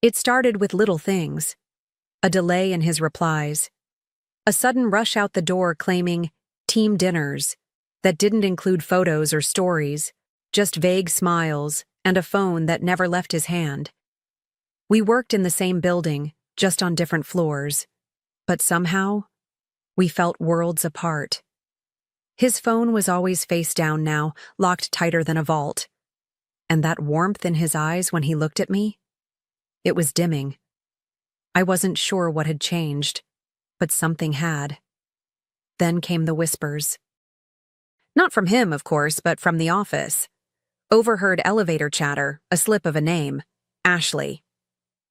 It started with little things. A delay in his replies. A sudden rush out the door claiming team dinners that didn't include photos or stories, just vague smiles and a phone that never left his hand. We worked in the same building, just on different floors. But somehow, we felt worlds apart. His phone was always face down now, locked tighter than a vault. And that warmth in his eyes when he looked at me? It was dimming. I wasn't sure what had changed, but something had. Then came the whispers. Not from him, of course, but from the office. Overheard elevator chatter, a slip of a name. Ashley.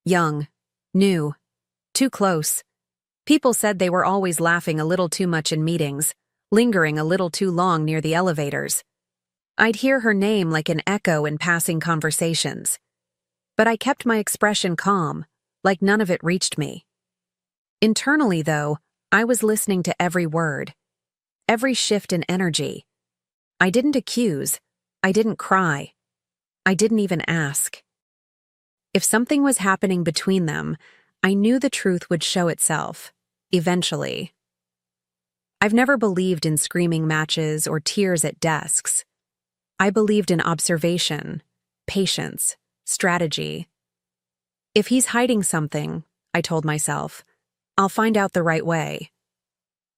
Young. New. Too close. People said they were always laughing a little too much in meetings, lingering a little too long near the elevators. I'd hear her name like an echo in passing conversations. But I kept my expression calm, like none of it reached me. Internally, though, I was listening to every word, every shift in energy. I didn't accuse, I didn't cry, I didn't even ask. If something was happening between them, I knew the truth would show itself, eventually. I've never believed in screaming matches or tears at desks. I believed in observation, patience, strategy. If he's hiding something, I told myself, I'll find out the right way.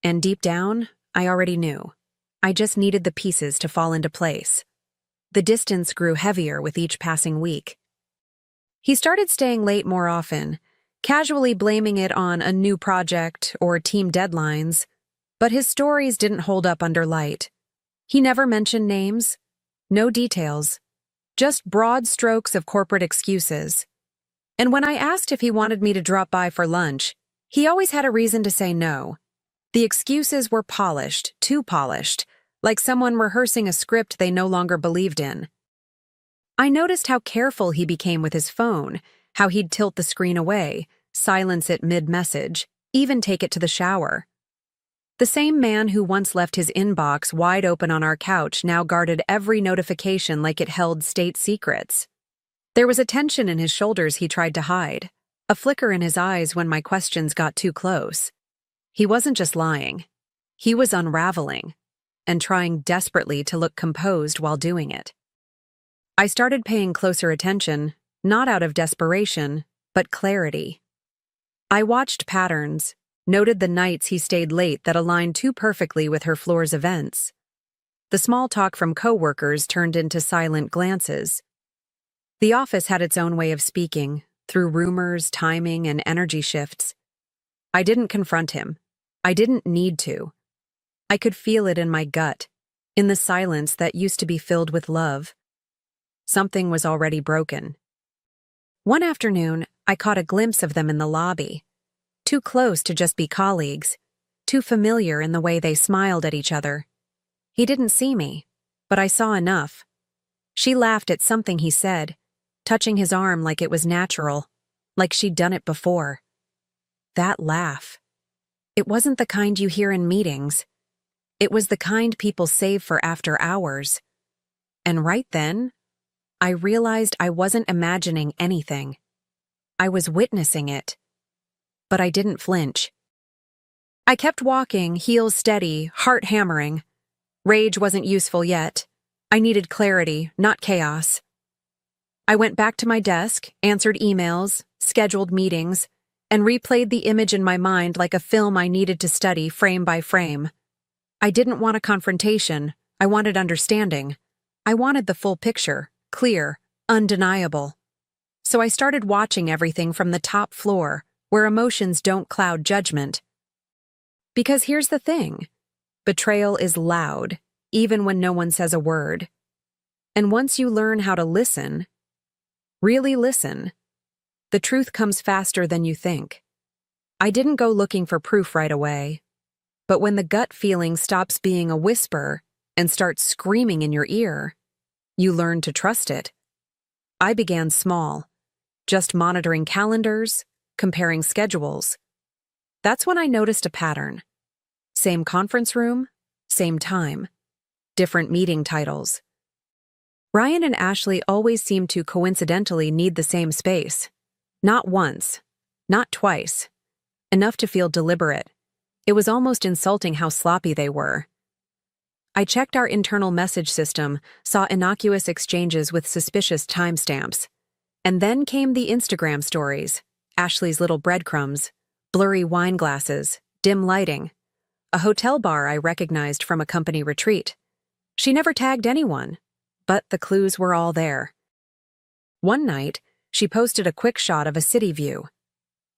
And deep down, I already knew. I just needed the pieces to fall into place. The distance grew heavier with each passing week. He started staying late more often, casually blaming it on a new project or team deadlines, but his stories didn't hold up under light. He never mentioned names, no details, just broad strokes of corporate excuses. And when I asked if he wanted me to drop by for lunch, he always had a reason to say no. The excuses were polished, too polished, like someone rehearsing a script they no longer believed in. I noticed how careful he became with his phone, how he'd tilt the screen away, silence it mid-message, even take it to the shower. The same man who once left his inbox wide open on our couch now guarded every notification like it held state secrets. There was a tension in his shoulders he tried to hide, a flicker in his eyes when my questions got too close. He wasn't just lying. He was unraveling, and trying desperately to look composed while doing it. I started paying closer attention, not out of desperation, but clarity. I watched patterns, noted the nights he stayed late that aligned too perfectly with her floor's events. The small talk from coworkers turned into silent glances. The office had its own way of speaking, through rumors, timing, and energy shifts. I didn't confront him. I didn't need to. I could feel it in my gut, in the silence that used to be filled with love. Something was already broken. One afternoon, I caught a glimpse of them in the lobby. Too close to just be colleagues, too familiar in the way they smiled at each other. He didn't see me, but I saw enough. She laughed at something he said, touching his arm like it was natural, like she'd done it before. That laugh. It wasn't the kind you hear in meetings. It was the kind people save for after hours. And right then, I realized I wasn't imagining anything. I was witnessing it. But I didn't flinch. I kept walking, heels steady, heart hammering. Rage wasn't useful yet. I needed clarity, not chaos. I went back to my desk, answered emails, scheduled meetings, and replayed the image in my mind like a film I needed to study frame by frame. I didn't want a confrontation. I wanted understanding. I wanted the full picture, clear, undeniable. So I started watching everything from the top floor, where emotions don't cloud judgment. Because here's the thing. Betrayal is loud, even when no one says a word. And once you learn how to listen, really listen, the truth comes faster than you think. I didn't go looking for proof right away. But when the gut feeling stops being a whisper and starts screaming in your ear, you learn to trust it. I began small, just monitoring calendars, comparing schedules. That's when I noticed a pattern. Same conference room, same time, different meeting titles. Ryan and Ashley always seemed to coincidentally need the same space. Not once. Not twice. Enough to feel deliberate. It was almost insulting how sloppy they were. I checked our internal message system, saw innocuous exchanges with suspicious timestamps. And then came the Instagram stories, Ashley's little breadcrumbs, blurry wine glasses, dim lighting, a hotel bar I recognized from a company retreat. She never tagged anyone, but the clues were all there. One night, she posted a quick shot of a city view.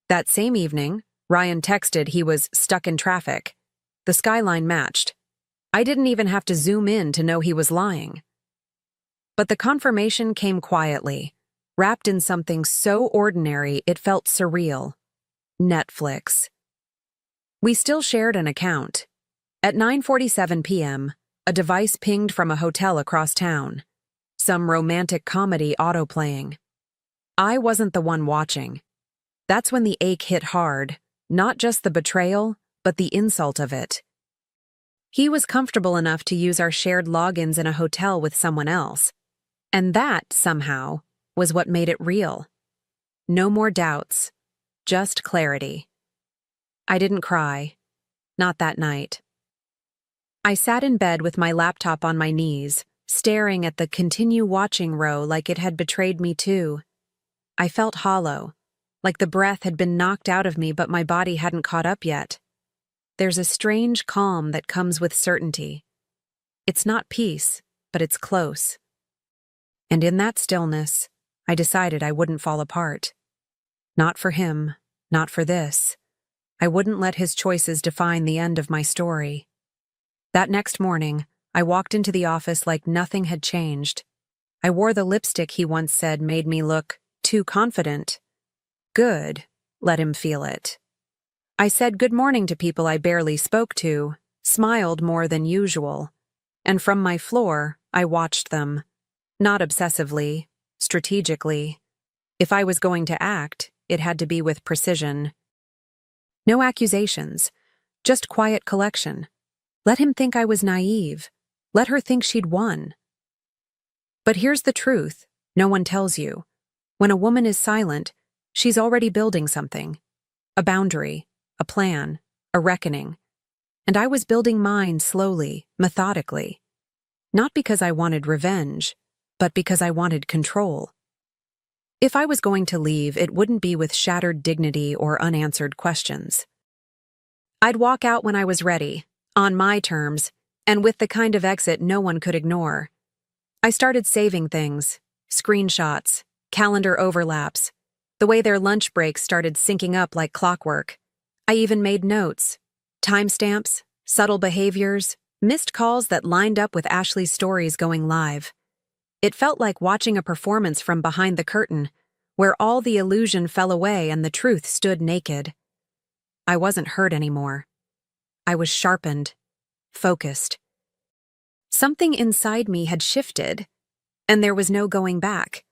That same evening, Ryan texted he was stuck in traffic. The skyline matched. I didn't even have to zoom in to know he was lying. But the confirmation came quietly, wrapped in something so ordinary it felt surreal. Netflix. We still shared an account. At 9:47 p.m., a device pinged from a hotel across town. Some romantic comedy autoplaying. I wasn't the one watching. That's when the ache hit hard, not just the betrayal, but the insult of it. He was comfortable enough to use our shared logins in a hotel with someone else. And that, somehow, was what made it real. No more doubts, just clarity. I didn't cry. Not that night. I sat in bed with my laptop on my knees, staring at the continue watching row like it had betrayed me too. I felt hollow, like the breath had been knocked out of me but my body hadn't caught up yet. There's a strange calm that comes with certainty. It's not peace, but it's close. And in that stillness, I decided I wouldn't fall apart. Not for him, not for this. I wouldn't let his choices define the end of my story. That next morning, I walked into the office like nothing had changed. I wore the lipstick he once said made me look too confident. Good, let him feel it. I said good morning to people I barely spoke to, smiled more than usual, and from my floor, I watched them. Not obsessively, strategically. If I was going to act, it had to be with precision. No accusations, just quiet collection. Let him think I was naive. Let her think she'd won. But here's the truth, no one tells you. When a woman is silent, she's already building something. A boundary, a plan, a reckoning. And I was building mine slowly, methodically. Not because I wanted revenge, but because I wanted control. If I was going to leave, it wouldn't be with shattered dignity or unanswered questions. I'd walk out when I was ready, on my terms, and with the kind of exit no one could ignore. I started saving things, screenshots, calendar overlaps, the way their lunch breaks started syncing up like clockwork. I even made notes, timestamps, subtle behaviors, missed calls that lined up with Ashley's stories going live. It felt like watching a performance from behind the curtain, where all the illusion fell away and the truth stood naked. I wasn't hurt anymore. I was sharpened, focused. Something inside me had shifted, and there was no going back.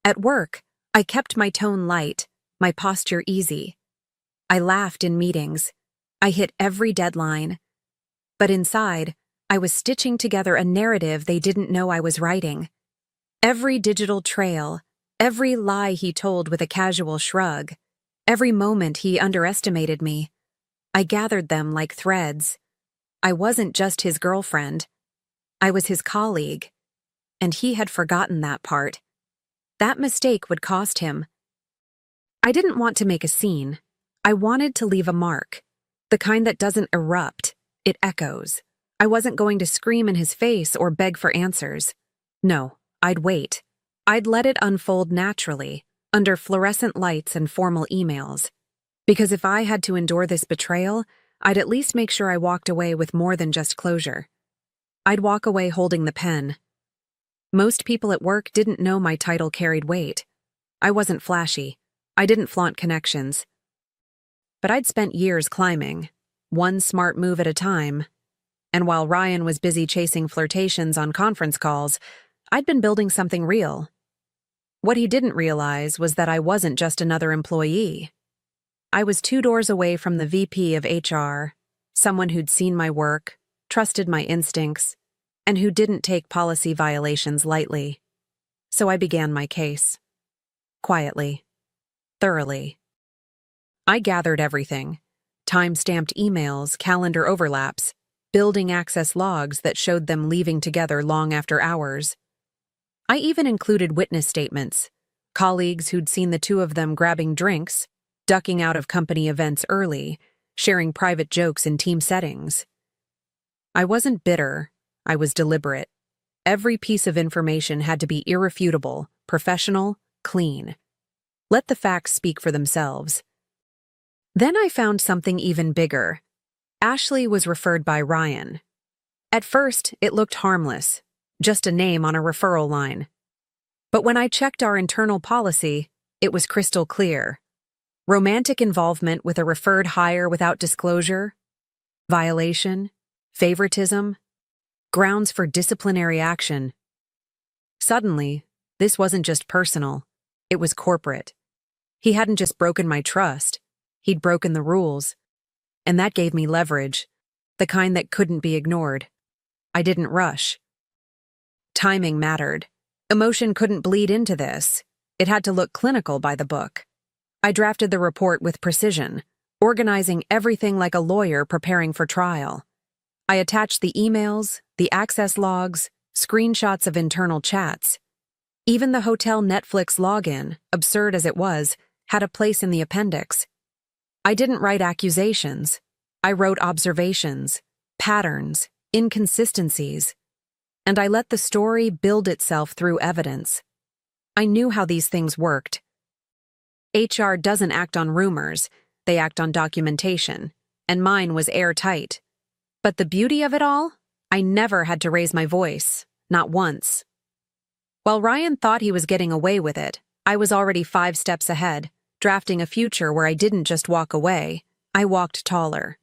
At work, I kept my tone light, my posture easy. I laughed in meetings. I hit every deadline. But inside, I was stitching together a narrative they didn't know I was writing. Every digital trail, every lie he told with a casual shrug, every moment he underestimated me, I gathered them like threads. I wasn't just his girlfriend. I was his colleague. And he had forgotten that part. That mistake would cost him. I didn't want to make a scene. I wanted to leave a mark. The kind that doesn't erupt, it echoes. I wasn't going to scream in his face or beg for answers. No, I'd wait. I'd let it unfold naturally, under fluorescent lights and formal emails. Because if I had to endure this betrayal, I'd at least make sure I walked away with more than just closure. I'd walk away holding the pen. Most people at work didn't know my title carried weight. I wasn't flashy. I didn't flaunt connections. But I'd spent years climbing, one smart move at a time. And while Ryan was busy chasing flirtations on conference calls, I'd been building something real. What he didn't realize was that I wasn't just another employee. I was 2 doors away from the VP of HR, someone who'd seen my work, trusted my instincts, and who didn't take policy violations lightly. So I began my case. Quietly. thoroughly. I gathered everything: time-stamped emails, calendar overlaps, building access logs that showed them leaving together long after hours. I even included witness statements, colleagues who'd seen the two of them grabbing drinks, ducking out of company events early, sharing private jokes in team settings. I wasn't bitter, I was deliberate. Every piece of information had to be irrefutable, professional, clean. Let the facts speak for themselves. Then I found something even bigger. Ashley was referred by Ryan. At first, it looked harmless, just a name on a referral line. But when I checked our internal policy, it was crystal clear. Romantic involvement with a referred hire without disclosure, violation, favoritism, grounds for disciplinary action. Suddenly, this wasn't just personal, it was corporate. He hadn't just broken my trust, he'd broken the rules. And that gave me leverage, the kind that couldn't be ignored. I didn't rush. Timing mattered. Emotion couldn't bleed into this. It had to look clinical by the book. I drafted the report with precision, organizing everything like a lawyer preparing for trial. I attached the emails, the access logs, screenshots of internal chats. Even the hotel Netflix login, absurd as it was, had a place in the appendix. I didn't write accusations. I wrote observations, patterns, inconsistencies. And I let the story build itself through evidence. I knew how these things worked. HR doesn't act on rumors, they act on documentation, and mine was airtight. But the beauty of it all? I never had to raise my voice, not once. While Ryan thought he was getting away with it, I was already 5 steps ahead, drafting a future where I didn't just walk away, I walked taller.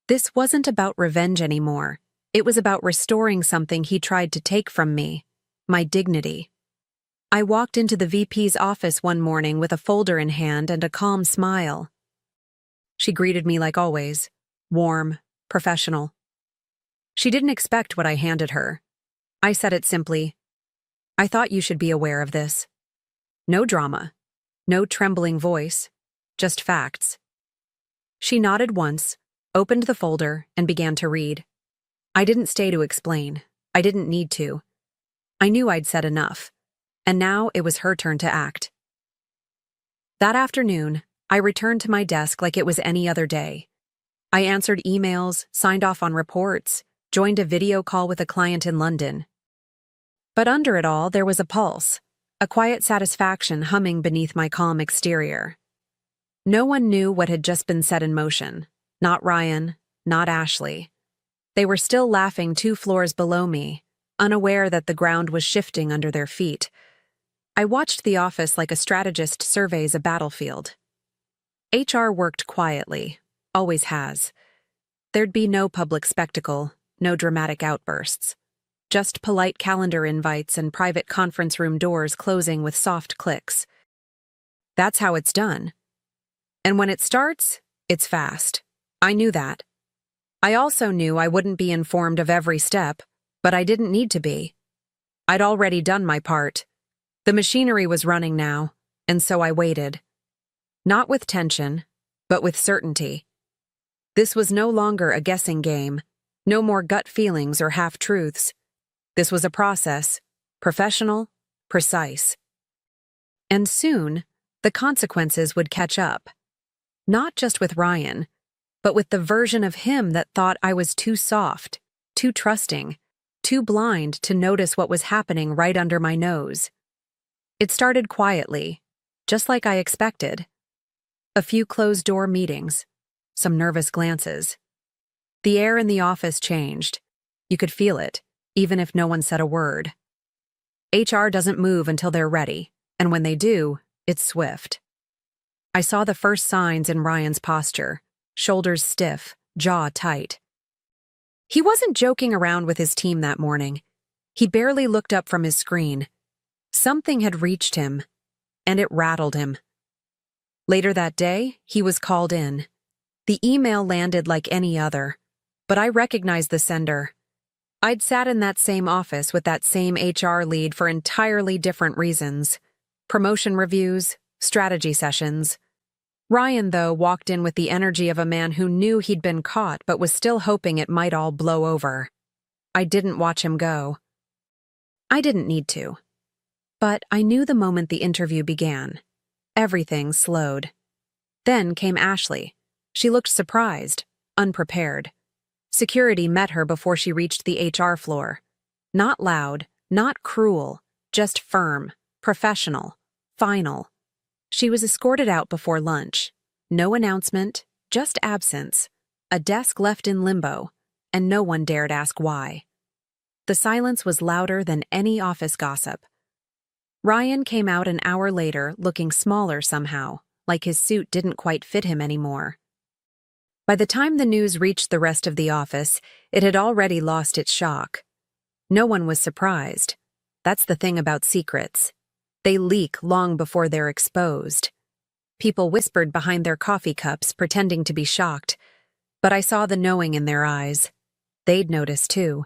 This wasn't about revenge anymore. It was about restoring something he tried to take from me, my dignity. I walked into the VP's office one morning with a folder in hand and a calm smile. She greeted me like always, warm, professional. She didn't expect what I handed her. I said it simply, "I thought you should be aware of this." No drama, no trembling voice, just facts. She nodded once, opened the folder, and began to read. I didn't stay to explain. I didn't need to. I knew I'd said enough, and now it was her turn to act. That afternoon, I returned to my desk like it was any other day. I answered emails, signed off on reports, joined a video call with a client in London. But under it all, there was a pulse, a quiet satisfaction humming beneath my calm exterior. No one knew what had just been set in motion. Not Ryan, not Ashley. They were still laughing 2 floors below me, unaware that the ground was shifting under their feet. I watched the office like a strategist surveys a battlefield. HR worked quietly, always has. There'd be no public spectacle, no dramatic outbursts. Just polite calendar invites and private conference room doors closing with soft clicks. That's how it's done. And when it starts, it's fast. I knew that. I also knew I wouldn't be informed of every step, but I didn't need to be. I'd already done my part. The machinery was running now, and so I waited. Not with tension, but with certainty. This was no longer a guessing game, no more gut feelings or half-truths. This was a process, professional, precise. And soon, the consequences would catch up. Not just with Ryan, but with the version of him that thought I was too soft, too trusting, too blind to notice what was happening right under my nose. It started quietly, just like I expected. A few closed-door meetings, some nervous glances. The air in the office changed. You could feel it, even if no one said a word. HR doesn't move until they're ready, and when they do, it's swift. I saw the first signs in Ryan's posture, shoulders stiff, jaw tight. He wasn't joking around with his team that morning. He barely looked up from his screen. Something had reached him, and it rattled him. Later that day, he was called in. The email landed like any other, but I recognized the sender. I'd sat in that same office with that same HR lead for entirely different reasons. Promotion reviews, strategy sessions. Ryan, though, walked in with the energy of a man who knew he'd been caught but was still hoping it might all blow over. I didn't watch him go. I didn't need to. But I knew the moment the interview began. Everything slowed. Then came Ashley. She looked surprised, unprepared. Security met her before she reached the HR floor. Not loud, not cruel, just firm, professional, final. She was escorted out before lunch. No announcement, just absence. A desk left in limbo, and no one dared ask why. The silence was louder than any office gossip. Ryan came out an hour later looking smaller somehow, like his suit didn't quite fit him anymore. By the time the news reached the rest of the office, it had already lost its shock. No one was surprised. That's the thing about secrets. They leak long before they're exposed. People whispered behind their coffee cups, pretending to be shocked. But I saw the knowing in their eyes. They'd noticed too.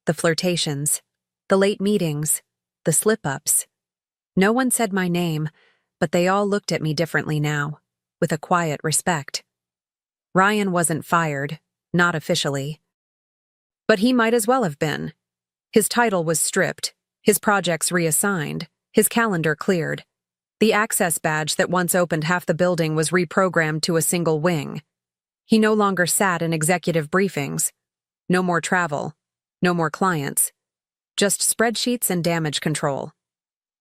The flirtations, the late meetings, the slip-ups. No one said my name, but they all looked at me differently now, with a quiet respect. Ryan wasn't fired, not officially. But he might as well have been. His title was stripped, his projects reassigned, his calendar cleared. The access badge that once opened half the building was reprogrammed to a single wing. He no longer sat in executive briefings. No more travel. No more clients. Just spreadsheets and damage control.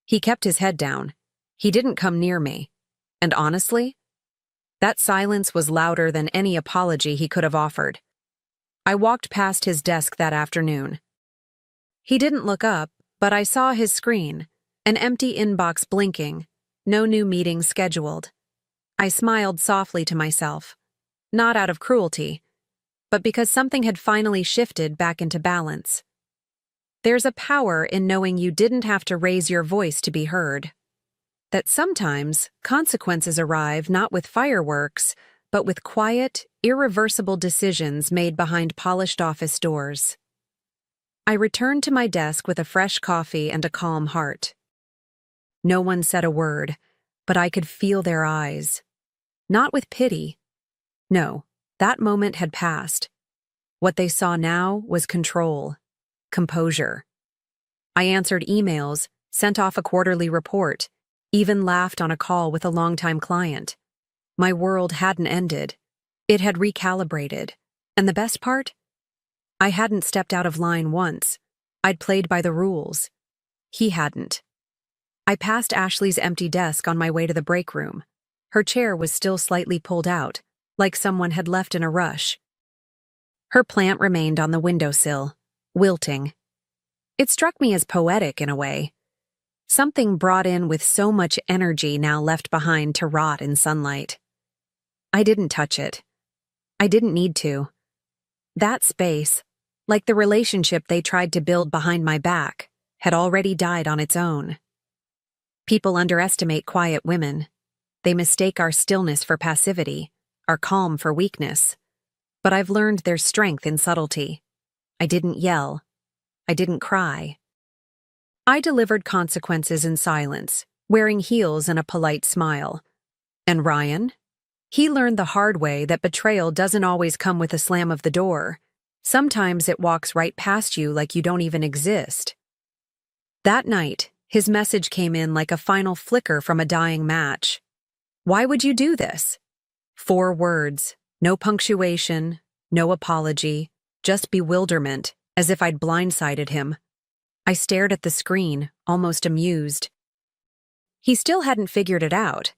He kept his head down. He didn't come near me. And honestly, that silence was louder than any apology he could have offered. I walked past his desk that afternoon. He didn't look up, but I saw his screen, an empty inbox blinking, no new meetings scheduled. I smiled softly to myself, not out of cruelty, but because something had finally shifted back into balance. There's a power in knowing you didn't have to raise your voice to be heard. That sometimes consequences arrive not with fireworks, but with quiet, irreversible decisions made behind polished office doors. I returned to my desk with a fresh coffee and a calm heart. No one said a word, but I could feel their eyes. Not with pity. No, that moment had passed. What they saw now was control, composure. I answered emails, sent off a quarterly report, even laughed on a call with a longtime client. My world hadn't ended. It had recalibrated. And the best part? I hadn't stepped out of line once. I'd played by the rules. He hadn't. I passed Ashley's empty desk on my way to the break room. Her chair was still slightly pulled out, like someone had left in a rush. Her plant remained on the windowsill, wilting. It struck me as poetic in a way. Something brought in with so much energy now left behind to rot in sunlight. I didn't touch it. I didn't need to. That space, like the relationship they tried to build behind my back, had already died on its own. People underestimate quiet women. They mistake our stillness for passivity, our calm for weakness. But I've learned there's strength in subtlety. I didn't yell. I didn't cry. I delivered consequences in silence, wearing heels and a polite smile. And Ryan? He learned the hard way that betrayal doesn't always come with a slam of the door. Sometimes it walks right past you like you don't even exist. That night, his message came in like a final flicker from a dying match. Why would you do this? 4 words, no punctuation, no apology, just bewilderment, as if I'd blindsided him. I stared at the screen, almost amused. He still hadn't figured it out,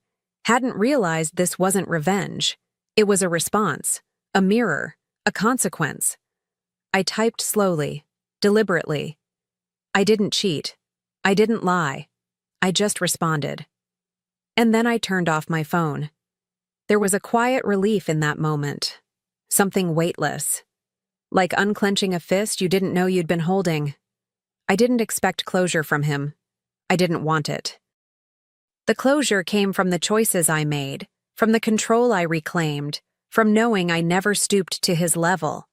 hadn't realized this wasn't revenge. It was a response, a mirror, a consequence. I typed slowly, deliberately. I didn't cheat. I didn't lie. I just responded. And then I turned off my phone. There was a quiet relief in that moment, something weightless, like unclenching a fist you didn't know you'd been holding. I didn't expect closure from him. I didn't want it. The closure came from the choices I made, from the control I reclaimed, from knowing I never stooped to his level.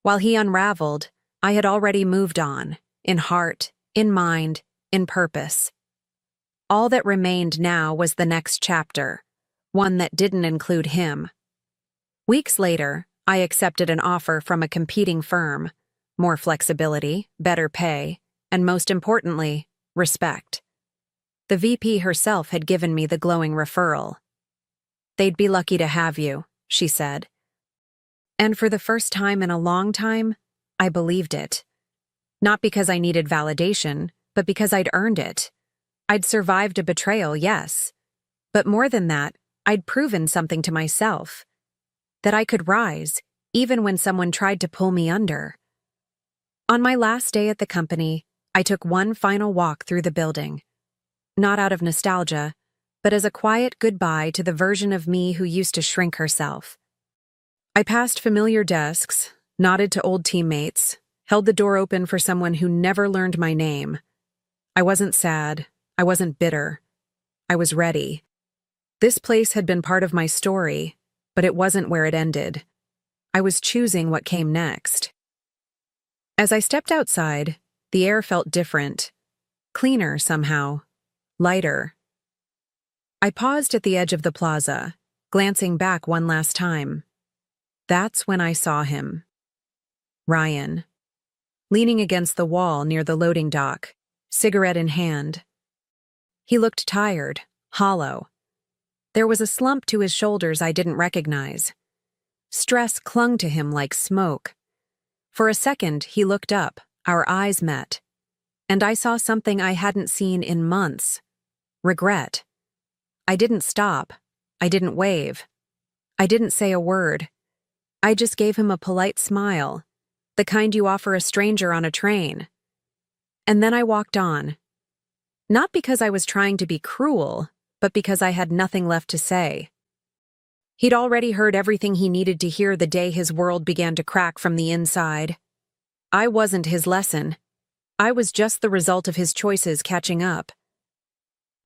While he unraveled, I had already moved on, in heart, in mind, in purpose. All that remained now was the next chapter, one that didn't include him. Weeks later, I accepted an offer from a competing firm, more flexibility, better pay, and most importantly, respect. The VP herself had given me the glowing referral. "They'd be lucky to have you," she said. And for the first time in a long time, I believed it. Not because I needed validation, but because I'd earned it. I'd survived a betrayal, yes. But more than that, I'd proven something to myself. That I could rise, even when someone tried to pull me under. On my last day at the company, I took one final walk through the building. Not out of nostalgia, but as a quiet goodbye to the version of me who used to shrink herself. I passed familiar desks, nodded to old teammates, held the door open for someone who never learned my name. I wasn't sad. I wasn't bitter. I was ready. This place had been part of my story, but it wasn't where it ended. I was choosing what came next. As I stepped outside, the air felt different, cleaner somehow, lighter. I paused at the edge of the plaza, glancing back one last time. That's when I saw him. Ryan. Leaning against the wall near the loading dock, cigarette in hand. He looked tired, hollow. There was a slump to his shoulders I didn't recognize. Stress clung to him like smoke. For a second, he looked up, our eyes met. And I saw something I hadn't seen in months. Regret. I didn't stop. I didn't wave. I didn't say a word. I just gave him a polite smile, the kind you offer a stranger on a train. And then I walked on. Not because I was trying to be cruel, but because I had nothing left to say. He'd already heard everything he needed to hear the day his world began to crack from the inside. I wasn't his lesson. I was just the result of his choices catching up.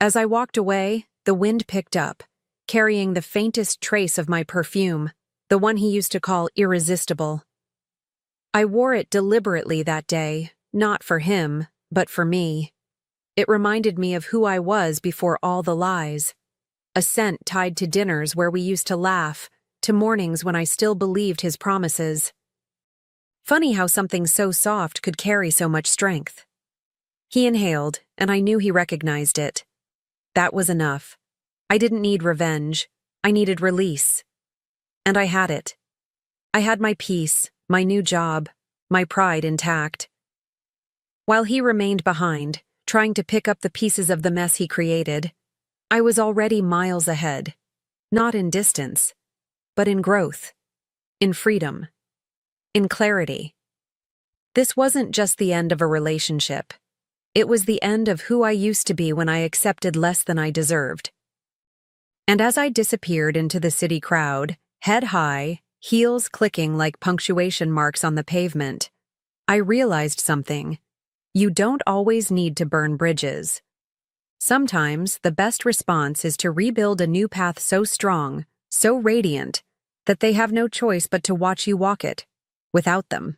As I walked away, the wind picked up, carrying the faintest trace of my perfume, the one he used to call irresistible. I wore it deliberately that day, not for him, but for me. It reminded me of who I was before all the lies. A scent tied to dinners where we used to laugh, to mornings when I still believed his promises. Funny how something so soft could carry so much strength. He inhaled, and I knew he recognized it. That was enough. I didn't need revenge. I needed release. And I had it. I had my peace, my new job, my pride intact. While he remained behind, trying to pick up the pieces of the mess he created, I was already miles ahead. Not in distance, but in growth, in freedom, in clarity. This wasn't just the end of a relationship. It was the end of who I used to be when I accepted less than I deserved. And as I disappeared into the city crowd, head high, heels clicking like punctuation marks on the pavement, I realized something. You don't always need to burn bridges. Sometimes the best response is to rebuild a new path so strong, so radiant, that they have no choice but to watch you walk it, without them.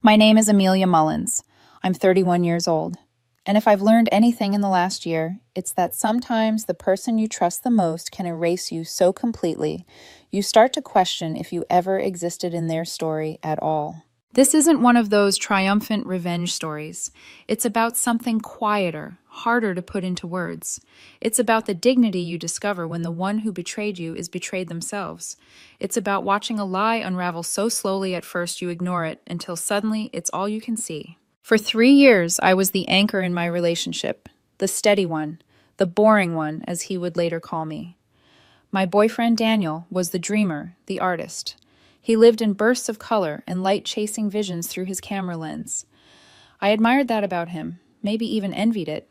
My name is Amelia Mullins. I'm 31 years old. And if I've learned anything in the last year, it's that sometimes the person you trust the most can erase you so completely, you start to question if you ever existed in their story at all. This isn't one of those triumphant revenge stories. It's about something quieter, harder to put into words. It's about the dignity you discover when the one who betrayed you is betrayed themselves. It's about watching a lie unravel so slowly at first you ignore it until suddenly it's all you can see. For 3 years, I was the anchor in my relationship, the steady one, the boring one, as he would later call me. My boyfriend Daniel was the dreamer, the artist. He lived in bursts of color and light-chasing visions through his camera lens. I admired that about him, maybe even envied it.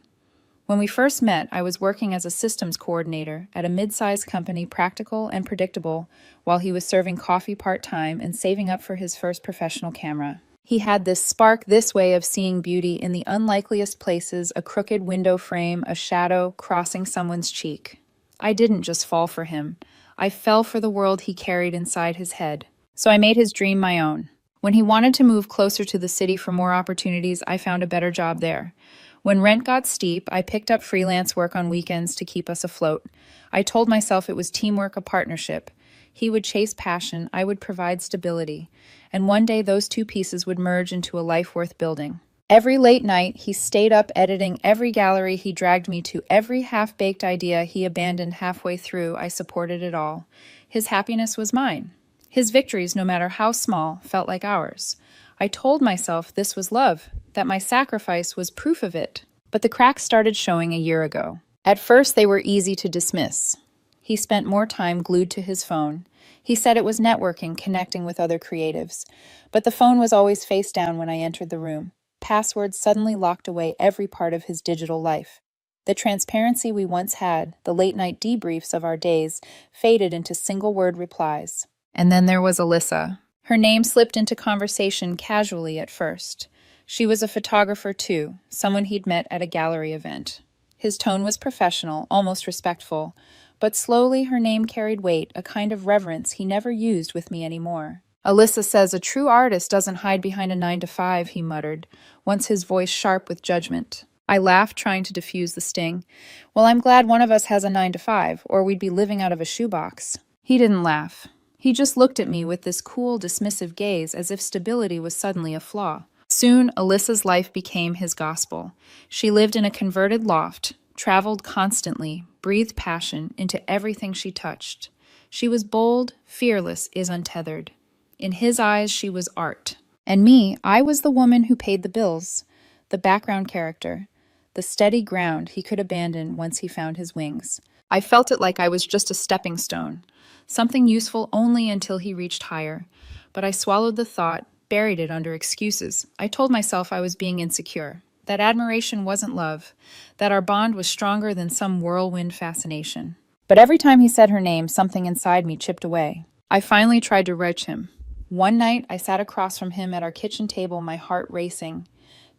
When we first met, I was working as a systems coordinator at a mid-sized company, practical and predictable, while he was serving coffee part-time and saving up for his first professional camera. He had this spark, this way of seeing beauty in the unlikeliest places, a crooked window frame, a shadow crossing someone's cheek. I didn't just fall for him. I fell for the world he carried inside his head. So I made his dream my own. When he wanted to move closer to the city for more opportunities, I found a better job there. When rent got steep, I picked up freelance work on weekends to keep us afloat. I told myself it was teamwork, a partnership. He would chase passion, I would provide stability, and one day those two pieces would merge into a life worth building. Every late night, he stayed up editing every gallery he dragged me to, every half-baked idea he abandoned halfway through. I supported it all. His happiness was mine. His victories, no matter how small, felt like ours. I told myself this was love, that my sacrifice was proof of it. But the cracks started showing a year ago. At first, they were easy to dismiss. He spent more time glued to his phone. He said it was networking, connecting with other creatives. But the phone was always face down when I entered the room. Passwords suddenly locked away every part of his digital life. The transparency we once had, the late-night debriefs of our days, faded into single-word replies. And then there was Alyssa. Her name slipped into conversation casually at first. She was a photographer too, someone he'd met at a gallery event. His tone was professional, almost respectful, but slowly her name carried weight, a kind of reverence he never used with me anymore. Alyssa says a true artist doesn't hide behind a 9 to 5, he muttered, once his voice sharp with judgment. I laughed, trying to diffuse the sting. Well, I'm glad one of us has a 9 to 5, or we'd be living out of a shoebox. He didn't laugh. He just looked at me with this cool, dismissive gaze, as if stability was suddenly a flaw. Soon, Alyssa's life became his gospel. She lived in a converted loft, traveled constantly, breathed passion into everything she touched. She was bold, fearless, is untethered. In his eyes, she was art. And me, I was the woman who paid the bills, the background character, the steady ground he could abandon once he found his wings. I felt it like I was just a stepping stone, something useful only until he reached higher. But I swallowed the thought, buried it under excuses. I told myself I was being insecure, that admiration wasn't love, that our bond was stronger than some whirlwind fascination. But every time he said her name, something inside me chipped away. I finally tried to reach him. One night, I sat across from him at our kitchen table, my heart racing.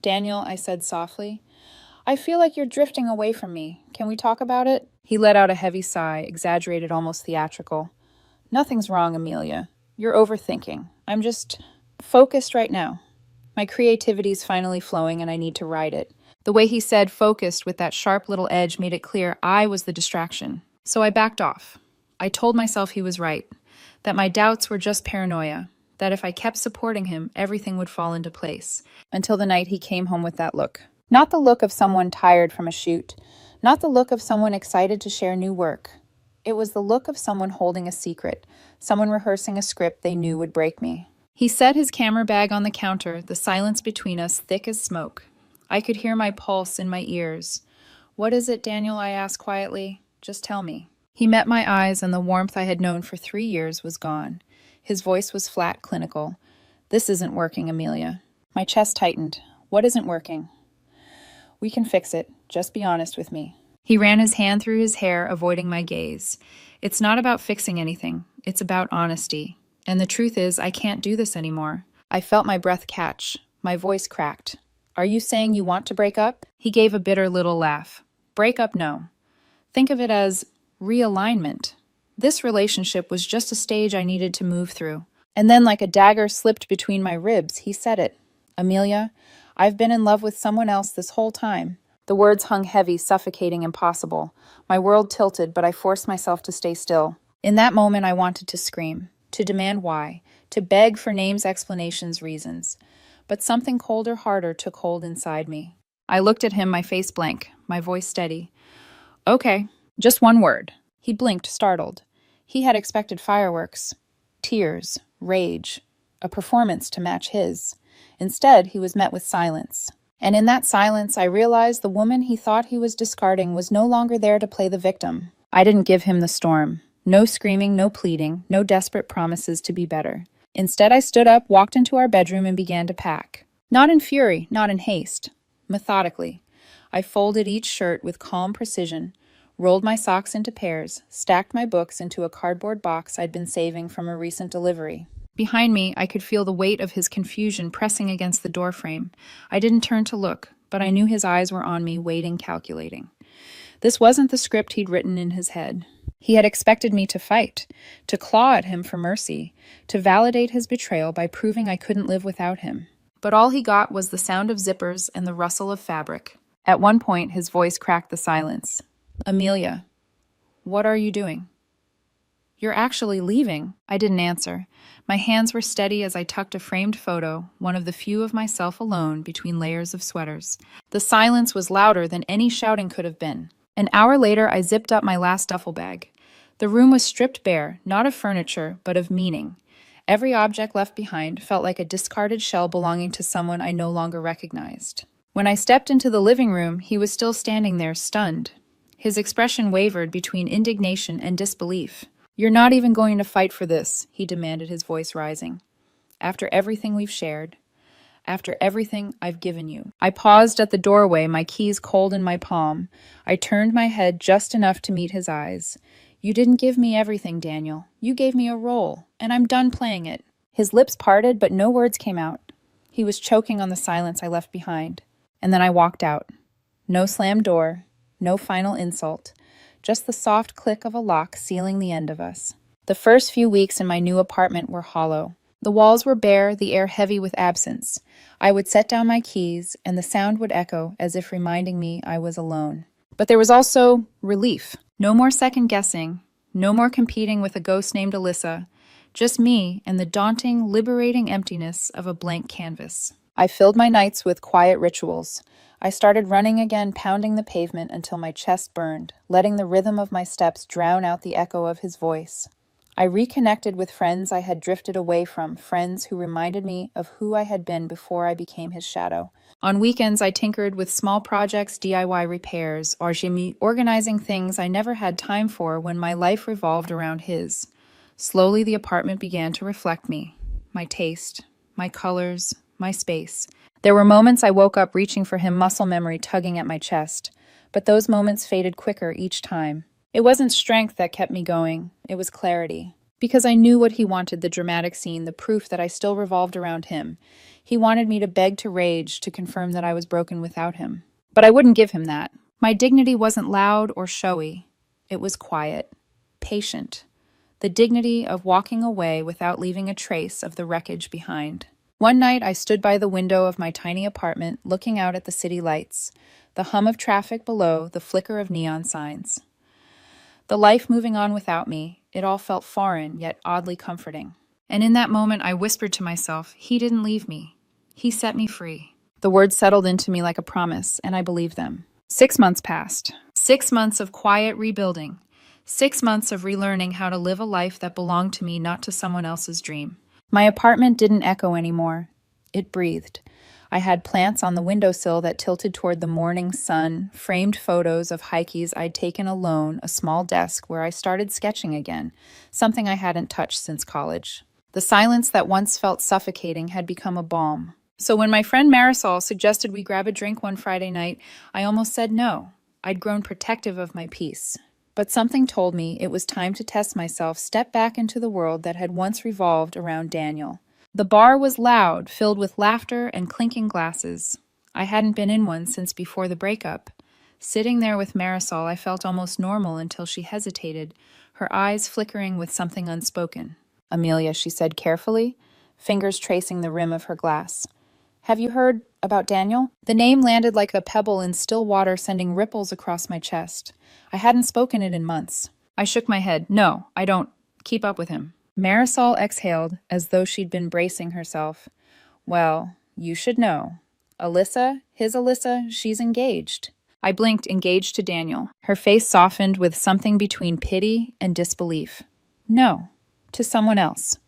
"Daniel," I said softly, "I feel like you're drifting away from me. Can we talk about it?" He let out a heavy sigh, exaggerated, almost theatrical. "Nothing's wrong, Amelia. You're overthinking. I'm just focused right now. My creativity's finally flowing and I need to ride it." The way he said focused with that sharp little edge made it clear I was the distraction. So I backed off. I told myself he was right, that my doubts were just paranoia, that if I kept supporting him, everything would fall into place. Until the night he came home with that look. Not the look of someone tired from a shoot, not the look of someone excited to share new work. It was the look of someone holding a secret, someone rehearsing a script they knew would break me. He set his camera bag on the counter, the silence between us thick as smoke. I could hear my pulse in my ears. "What is it, Daniel?" I asked quietly. "Just tell me." He met my eyes, and the warmth I had known for 3 years was gone. His voice was flat, clinical. "This isn't working, Amelia." My chest tightened. "What isn't working?" "We can fix it. Just be honest with me." He ran his hand through his hair, avoiding my gaze. "It's not about fixing anything. It's about honesty. And the truth is, I can't do this anymore." I felt my breath catch. My voice cracked. "Are you saying you want to break up?" He gave a bitter little laugh. "Break up, no. Think of it as realignment. This relationship was just a stage I needed to move through." And then, like a dagger slipped between my ribs, he said it. "Amelia, I've been in love with someone else this whole time." The words hung heavy, suffocating, impossible. My world tilted, but I forced myself to stay still. In that moment, I wanted to scream, to demand why, to beg for names, explanations, reasons. But something colder, harder took hold inside me. I looked at him, my face blank, my voice steady. "Okay, just one word." He blinked, startled. He had expected fireworks, tears, rage, a performance to match his. Instead, he was met with silence. And in that silence, I realized the woman he thought he was discarding was no longer there to play the victim. I didn't give him the storm. No screaming, no pleading, no desperate promises to be better. Instead, I stood up, walked into our bedroom, and began to pack. Not in fury, not in haste. Methodically. I folded each shirt with calm precision, rolled my socks into pairs, stacked my books into a cardboard box I'd been saving from a recent delivery. Behind me, I could feel the weight of his confusion pressing against the doorframe. I didn't turn to look, but I knew his eyes were on me, waiting, calculating. This wasn't the script he'd written in his head. He had expected me to fight, to claw at him for mercy, to validate his betrayal by proving I couldn't live without him. But all he got was the sound of zippers and the rustle of fabric. At one point, his voice cracked the silence. Amelia, what are you doing? You're actually leaving. I didn't answer. My hands were steady as I tucked a framed photo, one of the few of myself alone, between layers of sweaters. The silence was louder than any shouting could have been. An hour later, I zipped up my last duffel bag. The room was stripped bare, not of furniture, but of meaning. Every object left behind felt like a discarded shell belonging to someone I no longer recognized. When I stepped into the living room, he was still standing there, stunned. His expression wavered between indignation and disbelief. You're not even going to fight for this, he demanded, his voice rising. After everything we've shared, after everything I've given you. I paused at the doorway, my keys cold in my palm. I turned my head just enough to meet his eyes. You didn't give me everything, Daniel. You gave me a role, and I'm done playing it. His lips parted, but no words came out. He was choking on the silence I left behind. And then I walked out. No slammed door, no final insult. Just the soft click of a lock sealing the end of us. The first few weeks in my new apartment were hollow. The walls were bare, the air heavy with absence. I would set down my keys, and the sound would echo as if reminding me I was alone. But there was also relief. No more second-guessing, no more competing with a ghost named Alyssa. Just me and the daunting, liberating emptiness of a blank canvas. I filled my nights with quiet rituals. I started running again, pounding the pavement until my chest burned, letting the rhythm of my steps drown out the echo of his voice. I reconnected with friends I had drifted away from, friends who reminded me of who I had been before I became his shadow. On weekends, I tinkered with small projects, DIY repairs, or organizing things I never had time for when my life revolved around his. Slowly, the apartment began to reflect me, my taste, my colors, my space. There were moments I woke up reaching for him, muscle memory tugging at my chest, but those moments faded quicker each time. It wasn't strength that kept me going, it was clarity. Because I knew what he wanted, the dramatic scene, the proof that I still revolved around him. He wanted me to beg to rage, to confirm that I was broken without him. But I wouldn't give him that. My dignity wasn't loud or showy. It was quiet, patient. The dignity of walking away without leaving a trace of the wreckage behind. One night, I stood by the window of my tiny apartment, looking out at the city lights, the hum of traffic below, the flicker of neon signs. The life moving on without me, it all felt foreign, yet oddly comforting. And in that moment, I whispered to myself, he didn't leave me. He set me free. The words settled into me like a promise, and I believed them. 6 months passed. 6 months of quiet rebuilding. 6 months of relearning how to live a life that belonged to me, not to someone else's dream. My apartment didn't echo anymore. It breathed. I had plants on the windowsill that tilted toward the morning sun, framed photos of hikes I'd taken alone, a small desk where I started sketching again, something I hadn't touched since college. The silence that once felt suffocating had become a balm. So when my friend Marisol suggested we grab a drink one Friday night, I almost said no. I'd grown protective of my peace. But something told me it was time to test myself, step back into the world that had once revolved around Daniel. The bar was loud, filled with laughter and clinking glasses. I hadn't been in one since before the breakup. Sitting there with Marisol, I felt almost normal until she hesitated, her eyes flickering with something unspoken. Amelia, she said carefully, fingers tracing the rim of her glass. Have you heard about Daniel? The name landed like a pebble in still water, sending ripples across my chest. I hadn't spoken it in months. I shook my head. No, I don't keep up with him. Marisol exhaled as though she'd been bracing herself. Well, you should know. Alyssa, she's engaged. I blinked, engaged to Daniel. Her face softened with something between pity and disbelief. No, to someone else.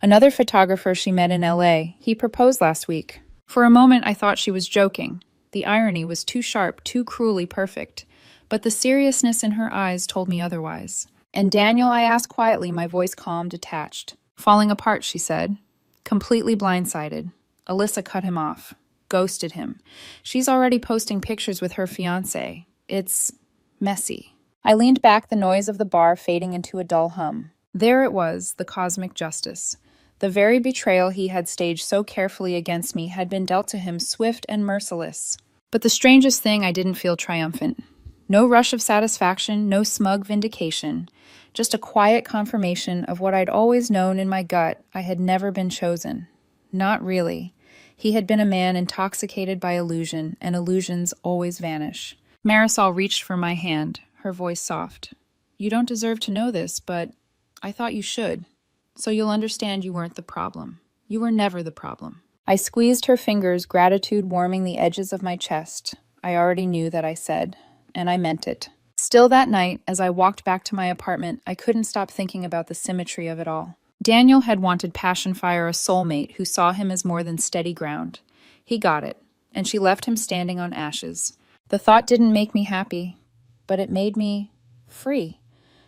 Another photographer she met in LA. He proposed last week. For a moment, I thought she was joking. The irony was too sharp, too cruelly perfect. But the seriousness in her eyes told me otherwise. And Daniel, I asked quietly, my voice calm, detached. Falling apart, she said. Completely blindsided. Alyssa cut him off. Ghosted him. She's already posting pictures with her fiancé. It's messy. I leaned back, the noise of the bar fading into a dull hum. There it was, the cosmic justice. The very betrayal he had staged so carefully against me had been dealt to him swift and merciless. But the strangest thing, I didn't feel triumphant. No rush of satisfaction, no smug vindication. Just a quiet confirmation of what I'd always known in my gut. I had never been chosen. Not really. He had been a man intoxicated by illusion, and illusions always vanish. Marisol reached for my hand, her voice soft. You don't deserve to know this, but I thought you should. So you'll understand you weren't the problem. You were never the problem. I squeezed her fingers, gratitude warming the edges of my chest. I already knew that I said, and I meant it. Still that night, as I walked back to my apartment, I couldn't stop thinking about the symmetry of it all. Daniel had wanted Passionfire a soulmate who saw him as more than steady ground. He got it, and she left him standing on ashes. The thought didn't make me happy, but it made me free.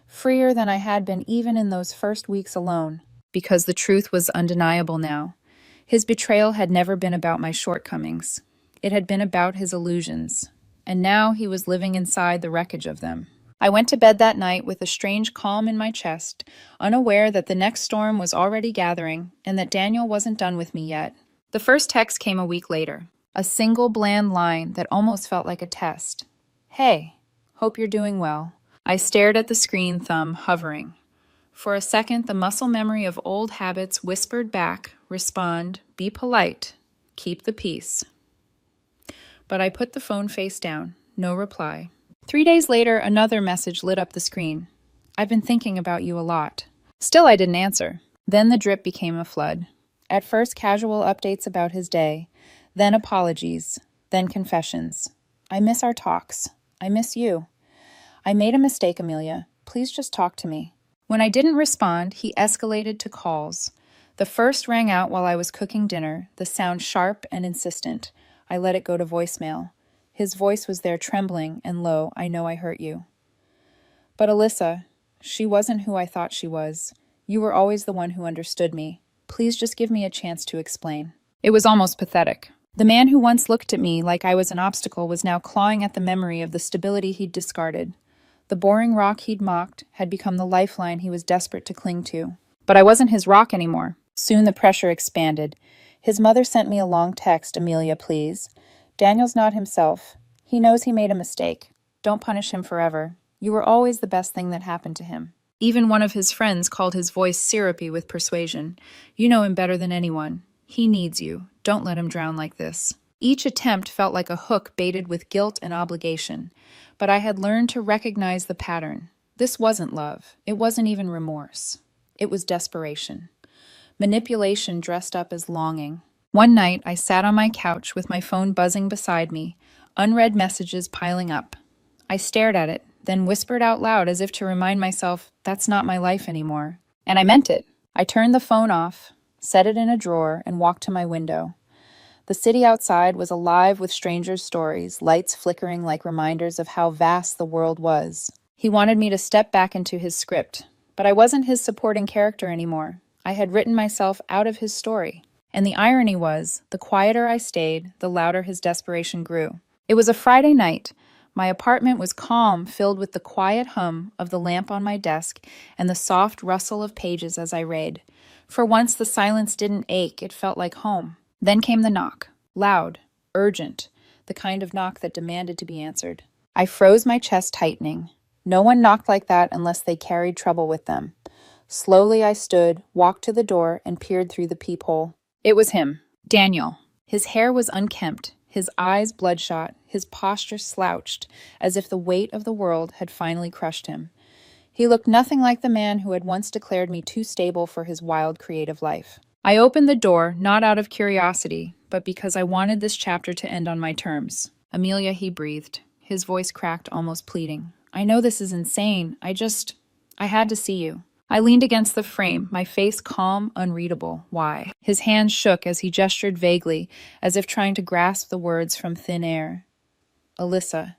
Freer than I had been even in those first weeks alone, because the truth was undeniable now. His betrayal had never been about my shortcomings. It had been about his illusions, and now he was living inside the wreckage of them. I went to bed that night with a strange calm in my chest, unaware that the next storm was already gathering and that Daniel wasn't done with me yet. The first text came a week later, a single bland line that almost felt like a test. Hey, hope you're doing well. I stared at the screen, thumb hovering. For a second, the muscle memory of old habits whispered back, respond, be polite, keep the peace. But I put the phone face down, no reply. 3 days later, another message lit up the screen. I've been thinking about you a lot. Still, I didn't answer. Then the drip became a flood. At first, casual updates about his day, then apologies, then confessions. I miss our talks. I miss you. I made a mistake, Amelia. Please just talk to me. When I didn't respond, he escalated to calls. The first rang out while I was cooking dinner, the sound sharp and insistent. I let it go to voicemail. His voice was there trembling and low. I know I hurt you. But Alyssa, she wasn't who I thought she was. You were always the one who understood me. Please just give me a chance to explain. It was almost pathetic. The man who once looked at me like I was an obstacle was now clawing at the memory of the stability he'd discarded. The boring rock he'd mocked had become the lifeline he was desperate to cling to. But I wasn't his rock anymore. Soon the pressure expanded. His mother sent me a long text, Amelia, please. Daniel's not himself. He knows he made a mistake. Don't punish him forever. You were always the best thing that happened to him. Even one of his friends called his voice syrupy with persuasion. You know him better than anyone. He needs you. Don't let him drown like this. Each attempt felt like a hook baited with guilt and obligation. But I had learned to recognize the pattern. This wasn't love. It wasn't even remorse. It was desperation. Manipulation dressed up as longing. One night, I sat on my couch with my phone buzzing beside me, unread messages piling up. I stared at it, then whispered out loud as if to remind myself that's not my life anymore. And I meant it. I turned the phone off, set it in a drawer, and walked to my window. The city outside was alive with strangers' stories, lights flickering like reminders of how vast the world was. He wanted me to step back into his script, but I wasn't his supporting character anymore. I had written myself out of his story. And the irony was, the quieter I stayed, the louder his desperation grew. It was a Friday night. My apartment was calm, filled with the quiet hum of the lamp on my desk and the soft rustle of pages as I read. For once, the silence didn't ache, it felt like home. Then came the knock, loud, urgent, the kind of knock that demanded to be answered. I froze, my chest tightening. No one knocked like that unless they carried trouble with them. Slowly I stood, walked to the door, and peered through the peephole. It was him, Daniel. His hair was unkempt, his eyes bloodshot, his posture slouched, as if the weight of the world had finally crushed him. He looked nothing like the man who had once declared me too stable for his wild creative life. I opened the door, not out of curiosity, but because I wanted this chapter to end on my terms. Amelia, he breathed, his voice cracked, almost pleading. I know this is insane. I had to see you. I leaned against the frame, my face calm, unreadable. Why? His hands shook as he gestured vaguely, as if trying to grasp the words from thin air. Alyssa.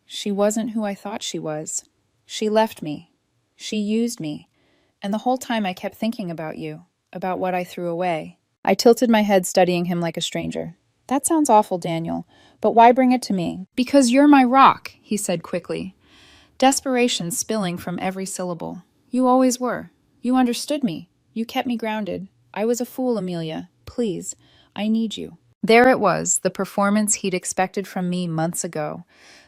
She wasn't who I thought she was. She left me. She used me. And the whole time I kept thinking about you, about what I threw away. I tilted my head, studying him like a stranger. That sounds awful, Daniel, but why bring it to me? Because you're my rock, he said quickly. Desperation spilling from every syllable. You always were. You understood me. You kept me grounded. I was a fool, Amelia. Please, I need you. There it was, the performance he'd expected from me months ago.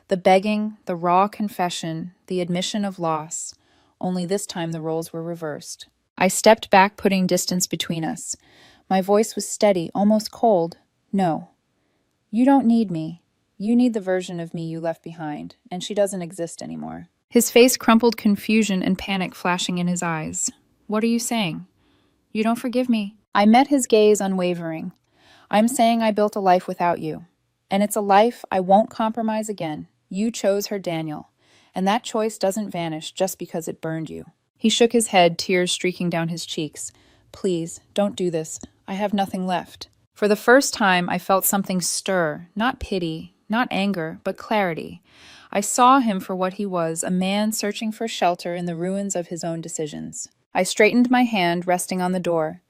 The begging, the raw confession, the admission of loss. Only this time the roles were reversed. I stepped back, putting distance between us. My voice was steady, almost cold. No. You don't need me. You need the version of me you left behind, and she doesn't exist anymore. His face crumpled, confusion and panic flashing in his eyes. What are you saying? You don't forgive me. I met his gaze unwavering. I'm saying I built a life without you. And it's a life I won't compromise again. You chose her, Daniel. And that choice doesn't vanish just because it burned you. He shook his head, tears streaking down his cheeks. Please, don't do this. I have nothing left. For the first time, I felt something stir, not pity, not anger, but clarity. I saw him for what he was, a man searching for shelter in the ruins of his own decisions. I straightened my hand, resting on the door.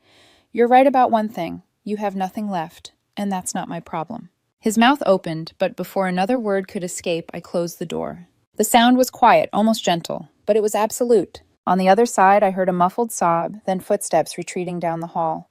You're right about one thing. You have nothing left, and that's not my problem. His mouth opened, but before another word could escape, I closed the door. The sound was quiet, almost gentle, but it was absolute. On the other side, I heard a muffled sob, then footsteps retreating down the hall.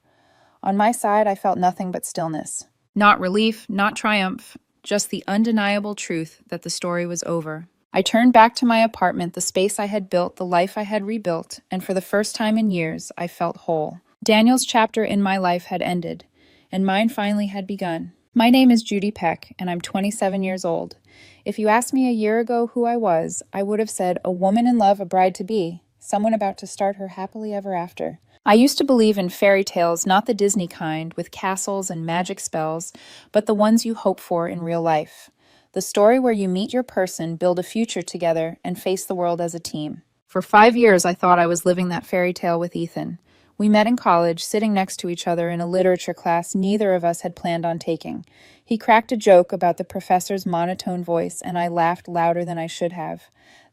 On my side, I felt nothing but stillness. Not relief, not triumph, just the undeniable truth that the story was over. I turned back to my apartment, the space I had built, the life I had rebuilt, and for the first time in years, I felt whole. Daniel's chapter in my life had ended, and mine finally had begun. My name is Judy Peck, and I'm 27 years old. If you asked me a year ago who I was, I would have said a woman in love, a bride-to-be, someone about to start her happily ever after. I used to believe in fairy tales, not the Disney kind, with castles and magic spells, but the ones you hope for in real life. The story where you meet your person, build a future together, and face the world as a team. For 5 years, I thought I was living that fairy tale with Ethan. We met in college, sitting next to each other in a literature class neither of us had planned on taking. He cracked a joke about the professor's monotone voice, and I laughed louder than I should have.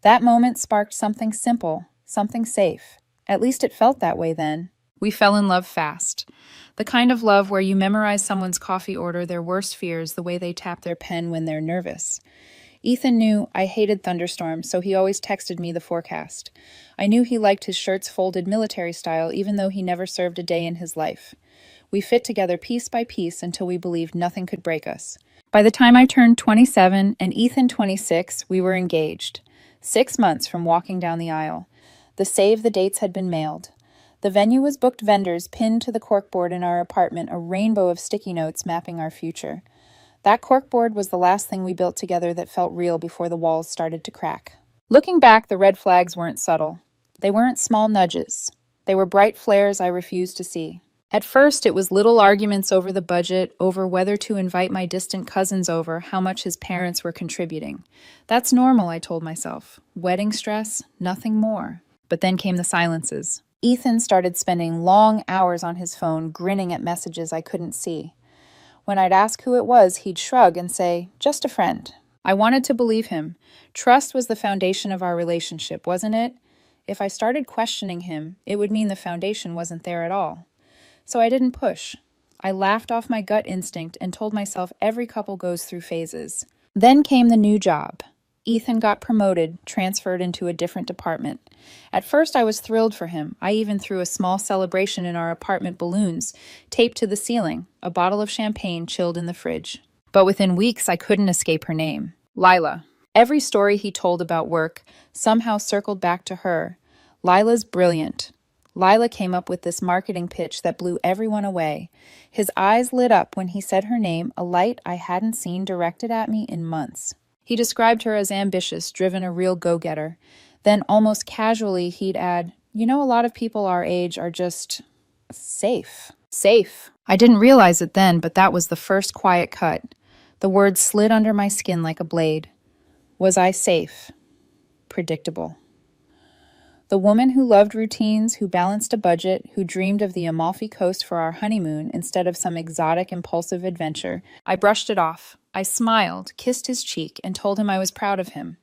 That moment sparked something simple, something safe. At least it felt that way then. We fell in love fast. The kind of love where you memorize someone's coffee order, their worst fears, the way they tap their pen when they're nervous. Ethan knew I hated thunderstorms, so he always texted me the forecast. I knew he liked his shirts folded military style, even though he never served a day in his life. We fit together piece by piece until we believed nothing could break us. By the time I turned 27 and Ethan 26, we were engaged. 6 months from walking down the aisle. The save the dates had been mailed. The venue was booked, vendors pinned to the corkboard in our apartment, a rainbow of sticky notes mapping our future. That corkboard was the last thing we built together that felt real before the walls started to crack. Looking back, the red flags weren't subtle. They weren't small nudges. They were bright flares I refused to see. At first, it was little arguments over the budget, over whether to invite my distant cousins over, how much his parents were contributing. That's normal, I told myself. Wedding stress, nothing more. But then came the silences. Ethan started spending long hours on his phone, grinning at messages I couldn't see. When I'd ask who it was, he'd shrug and say, just a friend. I wanted to believe him. Trust was the foundation of our relationship, wasn't it? If I started questioning him, it would mean the foundation wasn't there at all. So I didn't push. I laughed off my gut instinct and told myself every couple goes through phases. Then came the new job. Ethan got promoted, transferred into a different department. At first, I was thrilled for him. I even threw a small celebration in our apartment balloons, taped to the ceiling, a bottle of champagne chilled in the fridge. But within weeks, I couldn't escape her name, Lila. Every story he told about work somehow circled back to her. Lila's brilliant. Lila came up with this marketing pitch that blew everyone away. His eyes lit up when he said her name, a light I hadn't seen directed at me in months. He described her as ambitious, driven, a real go-getter. Then, almost casually, he'd add, a lot of people our age are just safe. Safe. I didn't realize it then, but that was the first quiet cut. The words slid under my skin like a blade. Was I safe? Predictable. The woman who loved routines, who balanced a budget, who dreamed of the Amalfi Coast for our honeymoon instead of some exotic, impulsive adventure. I brushed it off. I smiled, kissed his cheek, and told him I was proud of him.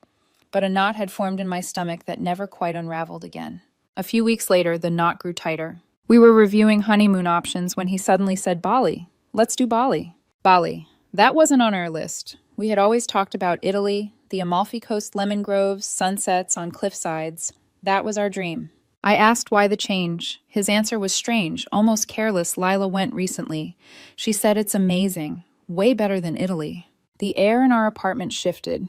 But a knot had formed in my stomach that never quite unraveled again. A few weeks later, the knot grew tighter. We were reviewing honeymoon options when he suddenly said, Bali. Let's do Bali. Bali. That wasn't on our list. We had always talked about Italy, the Amalfi Coast lemon groves, sunsets on cliff sides. That was our dream. I asked why the change. His answer was strange, almost careless. Lila went recently. She said it's amazing. Way better than Italy. The air in our apartment shifted.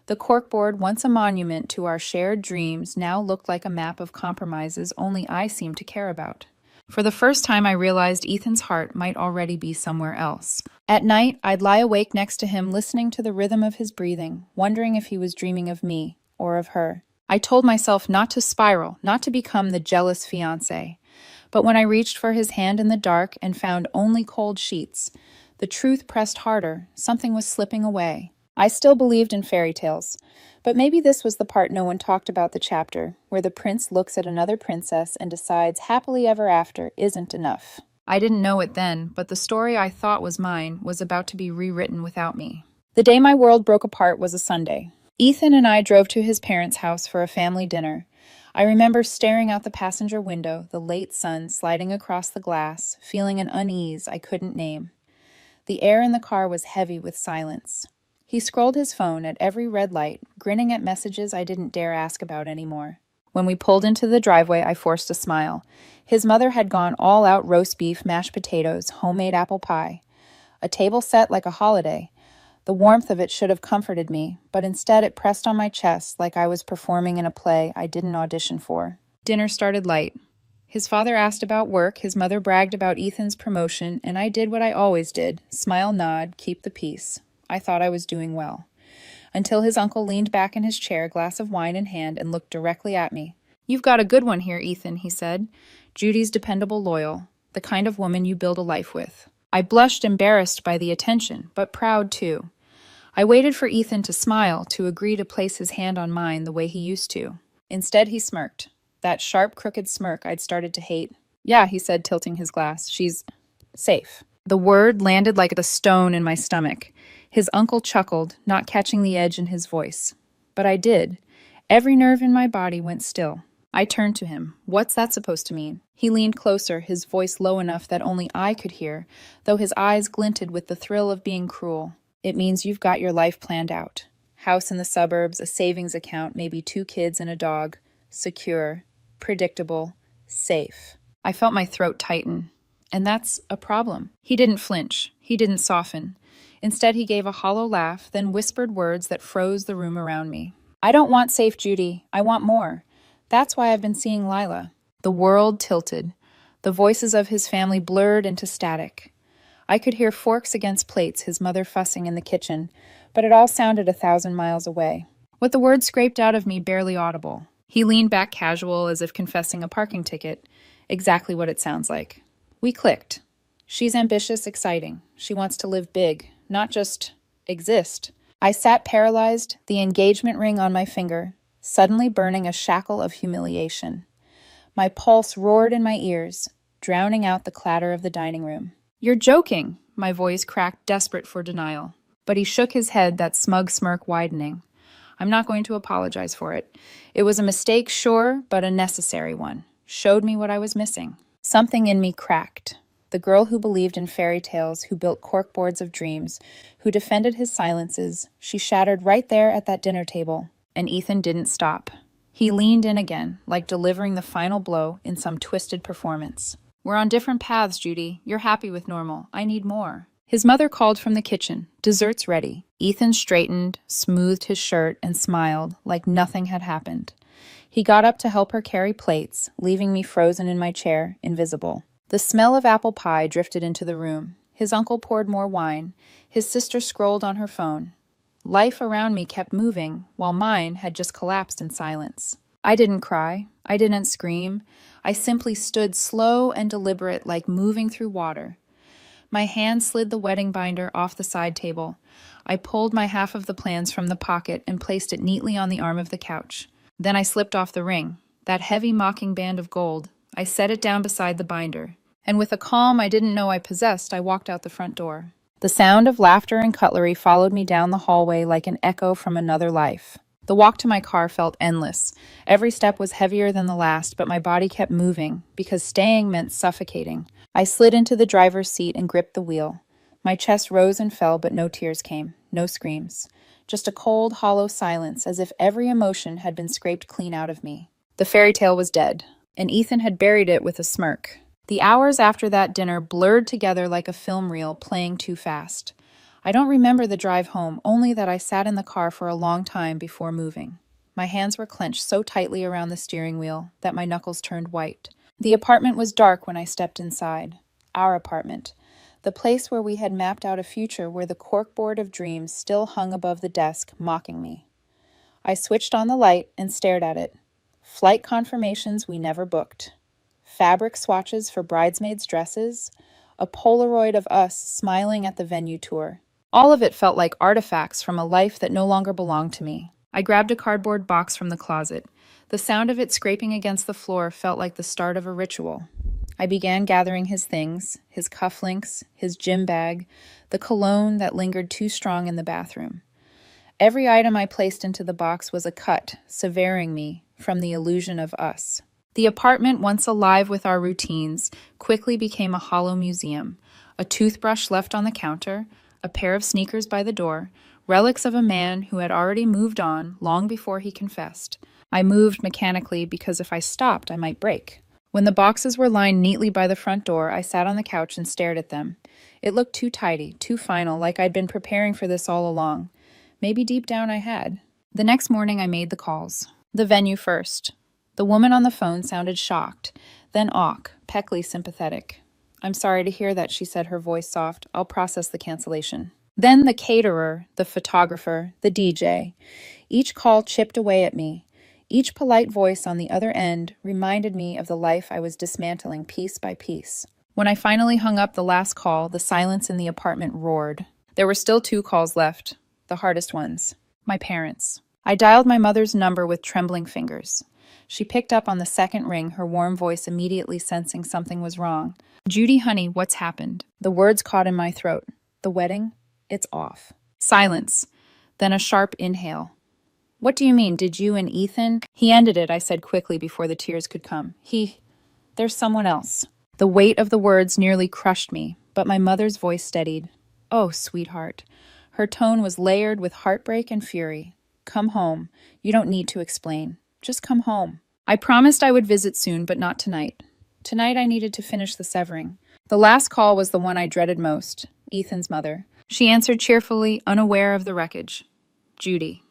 The corkboard, once a monument to our shared dreams, now looked like a map of compromises only I seemed to care about. For the first time, I realized Ethan's heart might already be somewhere else. At night, I'd lie awake next to him, listening to the rhythm of his breathing, wondering if he was dreaming of me or of her. I told myself not to spiral, not to become the jealous fiancé. But when I reached for his hand in the dark and found only cold sheets, the truth pressed harder. Something was slipping away. I still believed in fairy tales, but maybe this was the part no one talked about the chapter, where the prince looks at another princess and decides happily ever after isn't enough. I didn't know it then, but the story I thought was mine was about to be rewritten without me. The day my world broke apart was a Sunday. Ethan and I drove to his parents' house for a family dinner. I remember staring out the passenger window, the late sun sliding across the glass, feeling an unease I couldn't name. The air in the car was heavy with silence. He scrolled his phone at every red light, grinning at messages I didn't dare ask about anymore. When we pulled into the driveway, I forced a smile. His mother had gone all out roast beef, mashed potatoes, homemade apple pie. A table set like a holiday. The warmth of it should have comforted me, but instead it pressed on my chest like I was performing in a play I didn't audition for. Dinner started light. His father asked about work, his mother bragged about Ethan's promotion, and I did what I always did, smile, nod, keep the peace. I thought I was doing well. Until his uncle leaned back in his chair, glass of wine in hand, and looked directly at me. "You've got a good one here, Ethan," he said. "Judy's dependable, loyal, the kind of woman you build a life with." I blushed, embarrassed by the attention, but proud too. I waited for Ethan to smile, to agree to place his hand on mine the way he used to. Instead, he smirked. That sharp, crooked smirk I'd started to hate. "Yeah," he said, tilting his glass. "She's safe." The word landed like a stone in my stomach. His uncle chuckled, not catching the edge in his voice. But I did. Every nerve in my body went still. I turned to him. "What's that supposed to mean?" He leaned closer, his voice low enough that only I could hear, though his eyes glinted with the thrill of being cruel. "It means you've got your life planned out. House in the suburbs, a savings account, maybe 2 kids and a dog. Secure, predictable, safe." I felt my throat tighten. And that's a problem. He didn't flinch. He didn't soften. Instead, he gave a hollow laugh, then whispered words that froze the room around me. "I don't want safe, Judy. I want more. That's why I've been seeing Lila." The world tilted. The voices of his family blurred into static. I could hear forks against plates, his mother fussing in the kitchen, but it all sounded 1,000 miles away. What the words scraped out of me barely audible. He leaned back casual, as if confessing a parking ticket. Exactly what it sounds like. We clicked. She's ambitious, exciting. She wants to live big, not just exist. I sat paralyzed, the engagement ring on my finger, suddenly burning a shackle of humiliation. My pulse roared in my ears, drowning out the clatter of the dining room. "You're joking," my voice cracked, desperate for denial. But he shook his head, that smug smirk widening. "I'm not going to apologize for it. It was a mistake, sure, but a necessary one. Showed me what I was missing." Something in me cracked. The girl who believed in fairy tales, who built corkboards of dreams, who defended his silences, she shattered right there at that dinner table. And Ethan didn't stop. He leaned in again, like delivering the final blow in some twisted performance. "We're on different paths, Judy. You're happy with normal. I need more." His mother called from the kitchen. Desserts ready. Ethan straightened, smoothed his shirt, and smiled like nothing had happened. He got up to help her carry plates, leaving me frozen in my chair, invisible. The smell of apple pie drifted into the room. His uncle poured more wine. His sister scrolled on her phone. Life around me kept moving, while mine had just collapsed in silence. I didn't cry. I didn't scream. I simply stood slow and deliberate, like moving through water. My hand slid the wedding binder off the side table. I pulled my half of the plans from the pocket and placed it neatly on the arm of the couch. Then I slipped off the ring, that heavy mocking band of gold. I set it down beside the binder. And with a calm I didn't know I possessed, I walked out the front door. The sound of laughter and cutlery followed me down the hallway like an echo from another life. The walk to my car felt endless. Every step was heavier than the last, but my body kept moving, because staying meant suffocating. I slid into the driver's seat and gripped the wheel. My chest rose and fell, but no tears came, no screams. Just a cold, hollow silence, as if every emotion had been scraped clean out of me. The fairy tale was dead, and Ethan had buried it with a smirk. The hours after that dinner blurred together like a film reel playing too fast. I don't remember the drive home, only that I sat in the car for a long time before moving. My hands were clenched so tightly around the steering wheel that my knuckles turned white. The apartment was dark when I stepped inside. Our apartment. The place where we had mapped out a future where the corkboard of dreams still hung above the desk, mocking me. I switched on the light and stared at it. Flight confirmations we never booked. Fabric swatches for bridesmaids' dresses. A Polaroid of us smiling at the venue tour. All of it felt like artifacts from a life that no longer belonged to me. I grabbed a cardboard box from the closet. The sound of it scraping against the floor felt like the start of a ritual. I began gathering his things, his cufflinks, his gym bag, the cologne that lingered too strong in the bathroom. Every item I placed into the box was a cut, severing me from the illusion of us. The apartment, once alive with our routines, quickly became a hollow museum. A toothbrush left on the counter, a pair of sneakers by the door, relics of a man who had already moved on long before he confessed. I moved mechanically because if I stopped, I might break. When the boxes were lined neatly by the front door, I sat on the couch and stared at them. It looked too tidy, too final, like I'd been preparing for this all along. Maybe deep down I had. The next morning I made the calls. The venue first. The woman on the phone sounded shocked, then awk, peckly sympathetic. "I'm sorry to hear that," she said, her voice soft. "I'll process the cancellation." Then the caterer, the photographer, the DJ. Each call chipped away at me. Each polite voice on the other end reminded me of the life I was dismantling piece by piece. When I finally hung up the last call, the silence in the apartment roared. There were still 2 calls left. The hardest ones. My parents. I dialed my mother's number with trembling fingers. She picked up on the second ring, her warm voice immediately sensing something was wrong. "Judy, honey, what's happened?" The words caught in my throat. "The wedding? It's off." Silence. Then a sharp inhale. "What do you mean? Did you and Ethan?" "He ended it," I said quickly before the tears could come. There's someone else." The weight of the words nearly crushed me, but my mother's voice steadied. "Oh, sweetheart." Her tone was layered with heartbreak and fury. "Come home. You don't need to explain. Just come home." I promised I would visit soon, but not tonight. Tonight I needed to finish the severing. The last call was the one I dreaded most, Ethan's mother. She answered cheerfully, unaware of the wreckage. "Judy."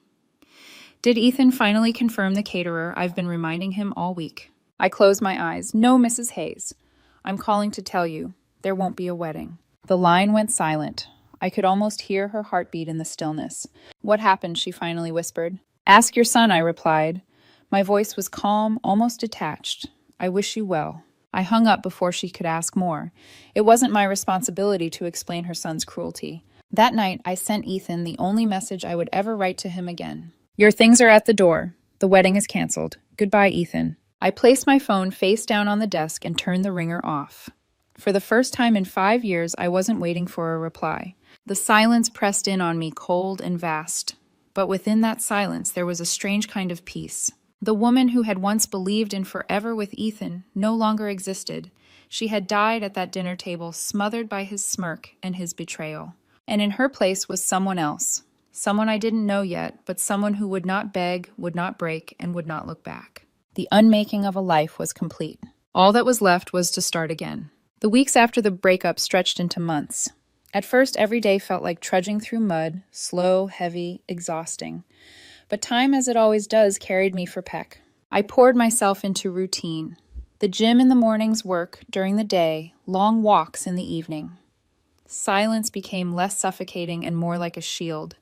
"Did Ethan finally confirm the caterer? I've been reminding him all week." I closed my eyes. "No, Mrs. Hayes. I'm calling to tell you, there won't be a wedding." The line went silent. I could almost hear her heartbeat in the stillness. "What happened?" she finally whispered. "Ask your son," I replied. My voice was calm, almost detached. "I wish you well." I hung up before she could ask more. It wasn't my responsibility to explain her son's cruelty. That night, I sent Ethan the only message I would ever write to him again. "Your things are at the door. The wedding is canceled. Goodbye, Ethan." I placed my phone face down on the desk and turned the ringer off. For the first time in 5 years, I wasn't waiting for a reply. The silence pressed in on me, cold and vast. But within that silence, there was a strange kind of peace. The woman who had once believed in forever with Ethan no longer existed. She had died at that dinner table, smothered by his smirk and his betrayal. And in her place was someone else. Someone I didn't know yet, but someone who would not beg, would not break, and would not look back. The unmaking of a life was complete. All that was left was to start again. The weeks after the breakup stretched into months. At first, every day felt like trudging through mud, slow, heavy, exhausting. But time, as it always does, carried me for peck. I poured myself into routine. The gym in the mornings, work during the day, long walks in the evening. Silence became less suffocating and more like a shield.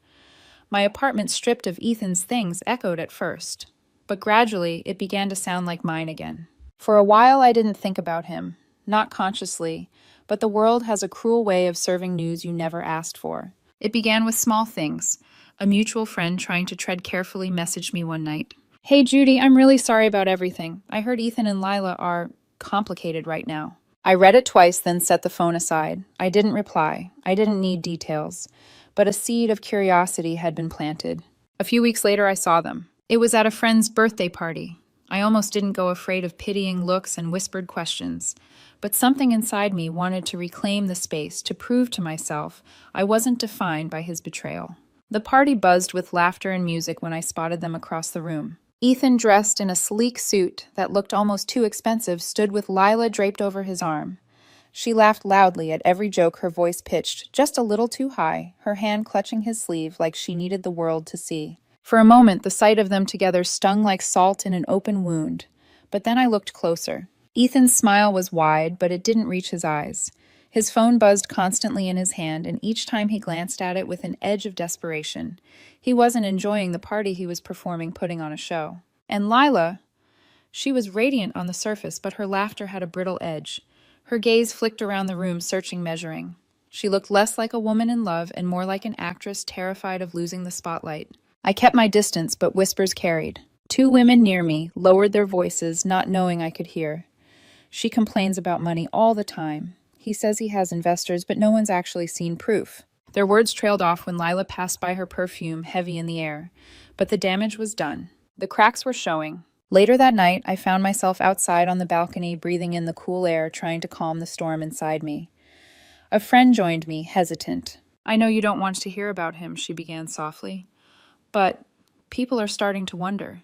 My apartment, stripped of Ethan's things, echoed at first. But gradually, it began to sound like mine again. For a while, I didn't think about him. Not consciously, but the world has a cruel way of serving news you never asked for. It began with small things. A mutual friend trying to tread carefully messaged me one night. "Hey Judy, I'm really sorry about everything. I heard Ethan and Lila are complicated right now." I read it twice, then set the phone aside. I didn't reply. I didn't need details. But a seed of curiosity had been planted. A few weeks later, I saw them. It was at a friend's birthday party. I almost didn't go, afraid of pitying looks and whispered questions. But something inside me wanted to reclaim the space, to prove to myself I wasn't defined by his betrayal. The party buzzed with laughter and music when I spotted them across the room. Ethan, dressed in a sleek suit that looked almost too expensive, stood with Lila draped over his arm. She laughed loudly at every joke, her voice pitched just a little too high, her hand clutching his sleeve like she needed the world to see. For a moment, the sight of them together stung like salt in an open wound. But then I looked closer. Ethan's smile was wide, but it didn't reach his eyes. His phone buzzed constantly in his hand, and each time he glanced at it with an edge of desperation. He wasn't enjoying the party he was performing, putting on a show. And Lila, she was radiant on the surface, but her laughter had a brittle edge. Her gaze flicked around the room, searching, measuring. She looked less like a woman in love and more like an actress terrified of losing the spotlight. I kept my distance, but whispers carried. Two women near me lowered their voices, not knowing I could hear. She complains about money all the time. He says he has investors, but no one's actually seen proof. Their words trailed off when Lila passed by, her perfume heavy in the air. But the damage was done. The cracks were showing. Later that night, I found myself outside on the balcony, breathing in the cool air, trying to calm the storm inside me. A friend joined me, hesitant. "I know you don't want to hear about him," she began softly. "But people are starting to wonder.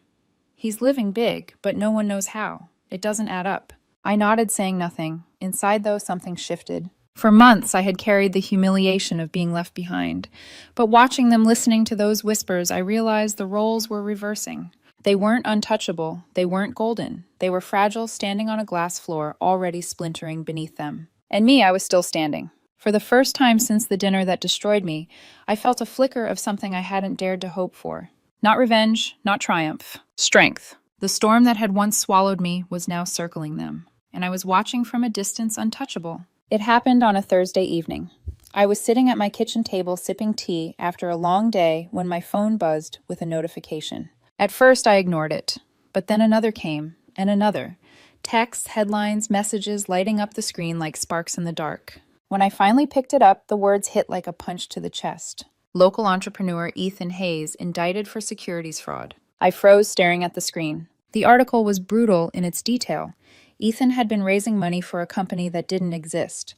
He's living big, but no one knows how. It doesn't add up." I nodded, saying nothing. Inside, though, something shifted. For months, I had carried the humiliation of being left behind. But watching them, listening to those whispers, I realized the roles were reversing. They weren't untouchable. They weren't golden. They were fragile, standing on a glass floor, already splintering beneath them. And me, I was still standing. For the first time since the dinner that destroyed me, I felt a flicker of something I hadn't dared to hope for. Not revenge, not triumph. Strength. The storm that had once swallowed me was now circling them, and I was watching from a distance, untouchable. It happened on a Thursday evening. I was sitting at my kitchen table sipping tea after a long day when my phone buzzed with a notification. At first, I ignored it, but then another came, and another. Texts, headlines, messages lighting up the screen like sparks in the dark. When I finally picked it up, the words hit like a punch to the chest. Local entrepreneur Ethan Hayes indicted for securities fraud. I froze, staring at the screen. The article was brutal in its detail. Ethan had been raising money for a company that didn't exist.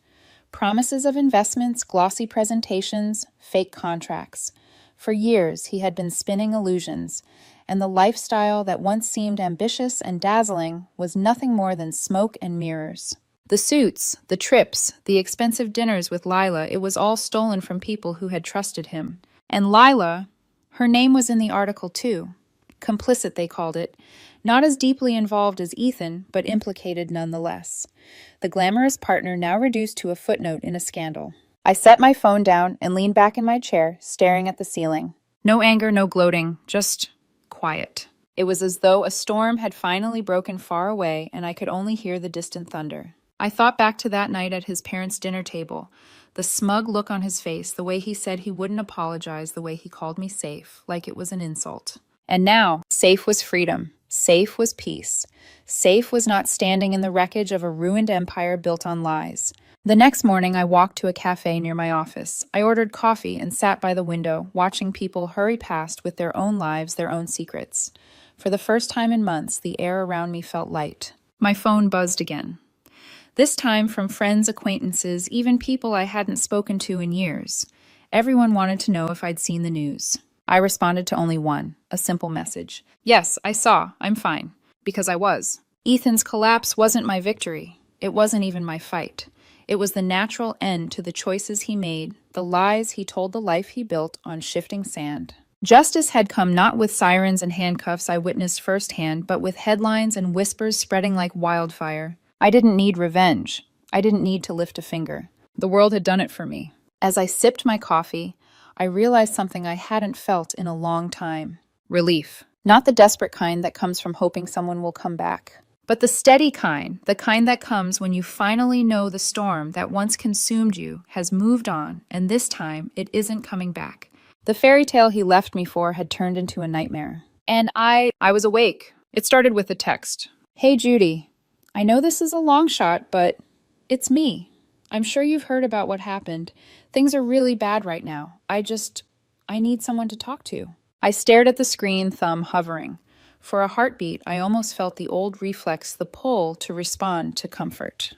Promises of investments, glossy presentations, fake contracts. For years, he had been spinning illusions, and the lifestyle that once seemed ambitious and dazzling was nothing more than smoke and mirrors. The suits, the trips, the expensive dinners with Lila, it was all stolen from people who had trusted him. And Lila, her name was in the article too. Complicit, they called it. Not as deeply involved as Ethan, but implicated nonetheless. The glamorous partner now reduced to a footnote in a scandal. I set my phone down and leaned back in my chair, staring at the ceiling. No anger, no gloating, just quiet. It was as though a storm had finally broken far away and I could only hear the distant thunder. I thought back to that night at his parents' dinner table, the smug look on his face, the way he said he wouldn't apologize, the way he called me safe, like it was an insult. And now, safe was freedom. Safe was peace. Safe was not standing in the wreckage of a ruined empire built on lies. The next morning, I walked to a cafe near my office. I ordered coffee and sat by the window, watching people hurry past with their own lives, their own secrets. For the first time in months, the air around me felt light. My phone buzzed again. This time from friends, acquaintances, even people I hadn't spoken to in years. Everyone wanted to know if I'd seen the news. I responded to only one, a simple message. Yes, I saw. I'm fine. Because I was. Ethan's collapse wasn't my victory. It wasn't even my fight. It was the natural end to the choices he made, the lies he told, the life he built on shifting sand. Justice had come not with sirens and handcuffs I witnessed firsthand, but with headlines and whispers spreading like wildfire. I didn't need revenge. I didn't need to lift a finger. The world had done it for me. As I sipped my coffee, I realized something I hadn't felt in a long time. Relief. Not the desperate kind that comes from hoping someone will come back, but the steady kind, the kind that comes when you finally know the storm that once consumed you has moved on, and this time it isn't coming back. The fairy tale he left me for had turned into a nightmare. And I was awake. It started with a text. Hey, Judy. I know this is a long shot, but it's me. I'm sure you've heard about what happened. Things are really bad right now. I need someone to talk to. I stared at the screen, thumb hovering. For a heartbeat, I almost felt the old reflex, the pull to respond to comfort.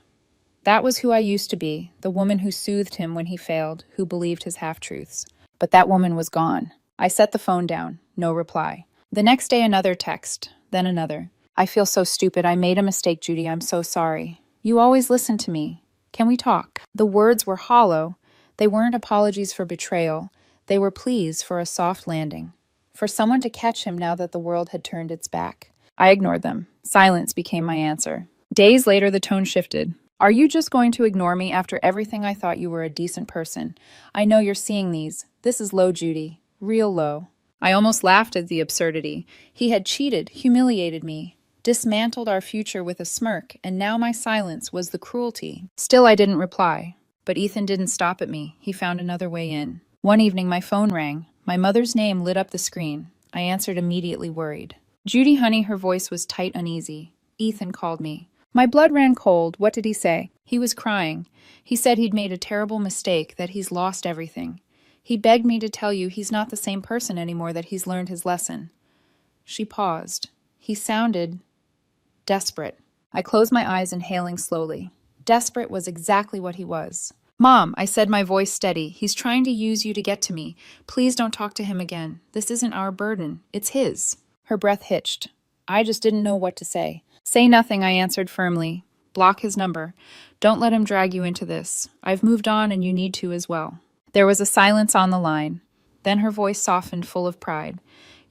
That was who I used to be, the woman who soothed him when he failed, who believed his half-truths. But that woman was gone. I set the phone down. No reply. The next day, another text, then another. I feel so stupid. I made a mistake, Judy. I'm so sorry. You always listen to me. Can we talk? The words were hollow. They weren't apologies for betrayal. They were pleas for a soft landing. For someone to catch him now that the world had turned its back. I ignored them. Silence became my answer. Days later, the tone shifted. Are you just going to ignore me after everything I thought you were a decent person? I know you're seeing these. This is low, Judy. Real low. I almost laughed at the absurdity. He had cheated, humiliated me, dismantled our future with a smirk, and now my silence was the cruelty. Still, I didn't reply. But Ethan didn't stop at me. He found another way in. One evening, my phone rang. My mother's name lit up the screen. I answered immediately, worried. Judy, honey, her voice was tight, uneasy. Ethan called me. My blood ran cold. What did he say? He was crying. He said he'd made a terrible mistake, that he's lost everything. He begged me to tell you he's not the same person anymore, that he's learned his lesson. She paused. He sounded desperate. I closed my eyes, inhaling slowly. Desperate was exactly what he was. Mom, I said, my voice steady, he's trying to use you to get to me. Please don't talk to him again. This isn't our burden. It's his. Her breath hitched. I just didn't know what to say. Say nothing, I answered firmly. Block his number. Don't let him drag you into this. I've moved on and you need to as well. There was a silence on the line. Then her voice softened, full of pride.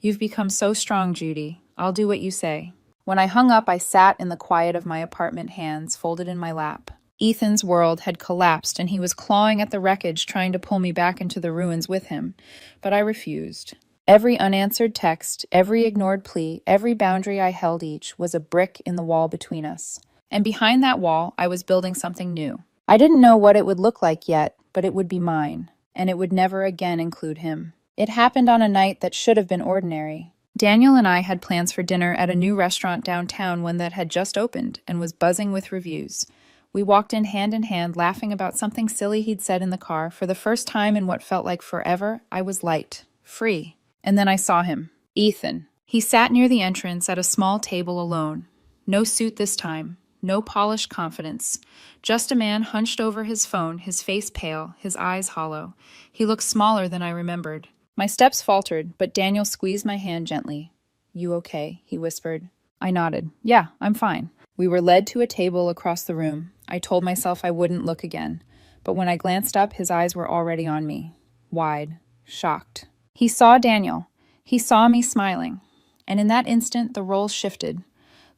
You've become so strong, Judy. I'll do what you say. When I hung up, I sat in the quiet of my apartment, hands folded in my lap. Ethan's world had collapsed and he was clawing at the wreckage, trying to pull me back into the ruins with him. But I refused. Every unanswered text, every ignored plea, every boundary I held each was a brick in the wall between us. And behind that wall, I was building something new. I didn't know what it would look like yet, but it would be mine, and it would never again include him. It happened on a night that should have been ordinary. Daniel and I had plans for dinner at a new restaurant downtown, one that had just opened and was buzzing with reviews. We walked in hand, laughing about something silly he'd said in the car. For the first time in what felt like forever, I was light, free. And then I saw him. Ethan. He sat near the entrance at a small table alone. No suit this time. No polished confidence. Just a man hunched over his phone, his face pale, his eyes hollow. He looked smaller than I remembered. My steps faltered, but Daniel squeezed my hand gently. You okay? He whispered. I nodded. Yeah, I'm fine. We were led to a table across the room. I told myself I wouldn't look again. But when I glanced up, his eyes were already on me. Wide. Shocked. He saw Daniel. He saw me smiling. And in that instant, the roles shifted.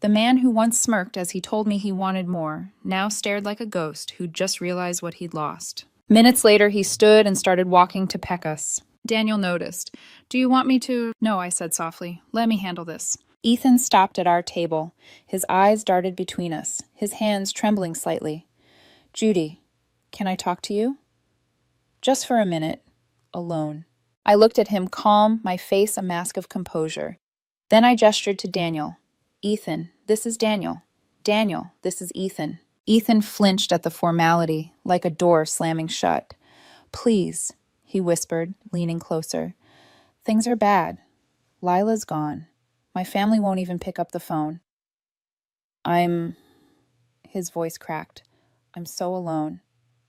The man who once smirked as he told me he wanted more, now stared like a ghost who'd just realized what he'd lost. Minutes later, he stood and started walking to peck us. Daniel noticed. Do you want me to? No, I said softly. Let me handle this. Ethan stopped at our table. His eyes darted between us, his hands trembling slightly. Judy, can I talk to you? Just for a minute. Alone. I looked at him, calm, my face a mask of composure. Then I gestured to Daniel. Ethan, this is Daniel. Daniel, this is Ethan. Ethan flinched at the formality, like a door slamming shut. Please, he whispered, leaning closer. Things are bad. Lila's gone. My family won't even pick up the phone. His voice cracked. I'm so alone.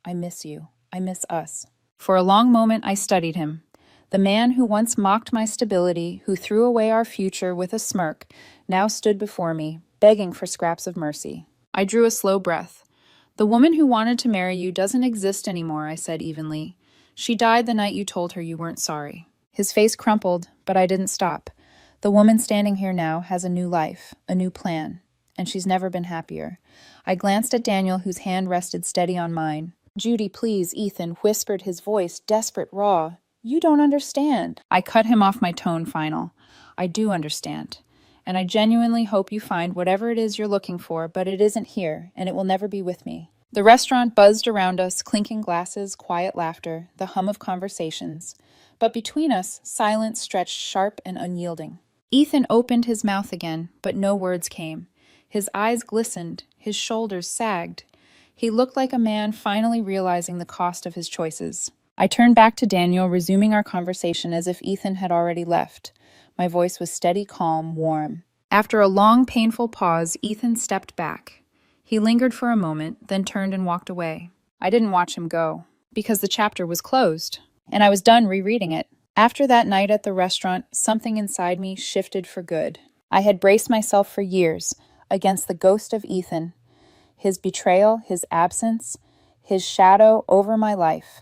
I miss you. I miss us. For a long moment, I studied him. The man who once mocked my stability, who threw away our future with a smirk, now stood before me, begging for scraps of mercy. I drew a slow breath. The woman who wanted to marry you doesn't exist anymore, I said evenly. She died the night you told her you weren't sorry. His face crumpled, but I didn't stop. The woman standing here now has a new life, a new plan, and she's never been happier. I glanced at Daniel, whose hand rested steady on mine. Judy, please, Ethan whispered, his voice desperate, raw. You don't understand. I cut him off, my tone final. I do understand. And I genuinely hope you find whatever it is you're looking for, but it isn't here, and it will never be with me. The restaurant buzzed around us, clinking glasses, quiet laughter, the hum of conversations. But between us, silence stretched sharp and unyielding. Ethan opened his mouth again, but no words came. His eyes glistened, his shoulders sagged. He looked like a man finally realizing the cost of his choices. I turned back to Daniel, resuming our conversation as if Ethan had already left. My voice was steady, calm, warm. After a long, painful pause, Ethan stepped back. He lingered for a moment, then turned and walked away. I didn't watch him go, because the chapter was closed, and I was done rereading it. After that night at the restaurant, something inside me shifted for good. I had braced myself for years against the ghost of Ethan, his betrayal, his absence, his shadow over my life.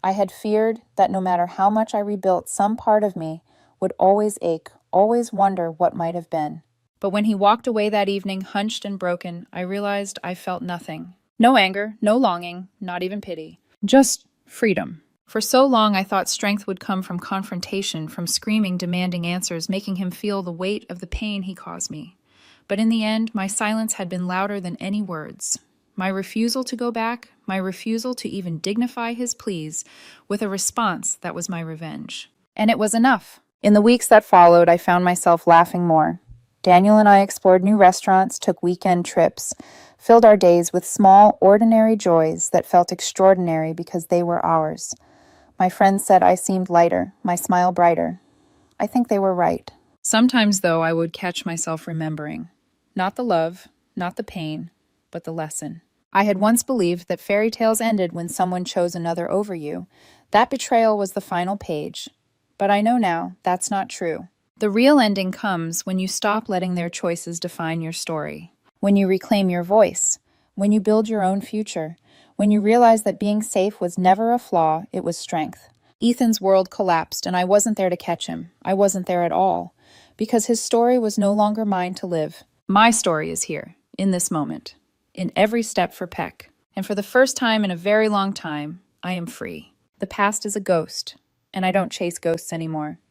I had feared that no matter how much I rebuilt, some part of me would always ache, always wonder what might have been. But when he walked away that evening, hunched and broken, I realized I felt nothing. No anger, no longing, not even pity. Just freedom. For so long, I thought strength would come from confrontation, from screaming, demanding answers, making him feel the weight of the pain he caused me. But in the end, my silence had been louder than any words. My refusal to go back, my refusal to even dignify his pleas, with a response that was my revenge. And it was enough. In the weeks that followed, I found myself laughing more. Daniel and I explored new restaurants, took weekend trips, filled our days with small, ordinary joys that felt extraordinary because they were ours. My friends said I seemed lighter, my smile brighter. I think they were right. Sometimes, though, I would catch myself remembering. Not the love, not the pain, but the lesson. I had once believed that fairy tales ended when someone chose another over you. That betrayal was the final page. But I know now that's not true. The real ending comes when you stop letting their choices define your story. When you reclaim your voice. When you build your own future. When you realize that being safe was never a flaw, it was strength. Ethan's world collapsed, and I wasn't there to catch him. I wasn't there at all. Because his story was no longer mine to live. My story is here, in this moment. In every step for Peck. And for the first time in a very long time, I am free. The past is a ghost, and I don't chase ghosts anymore.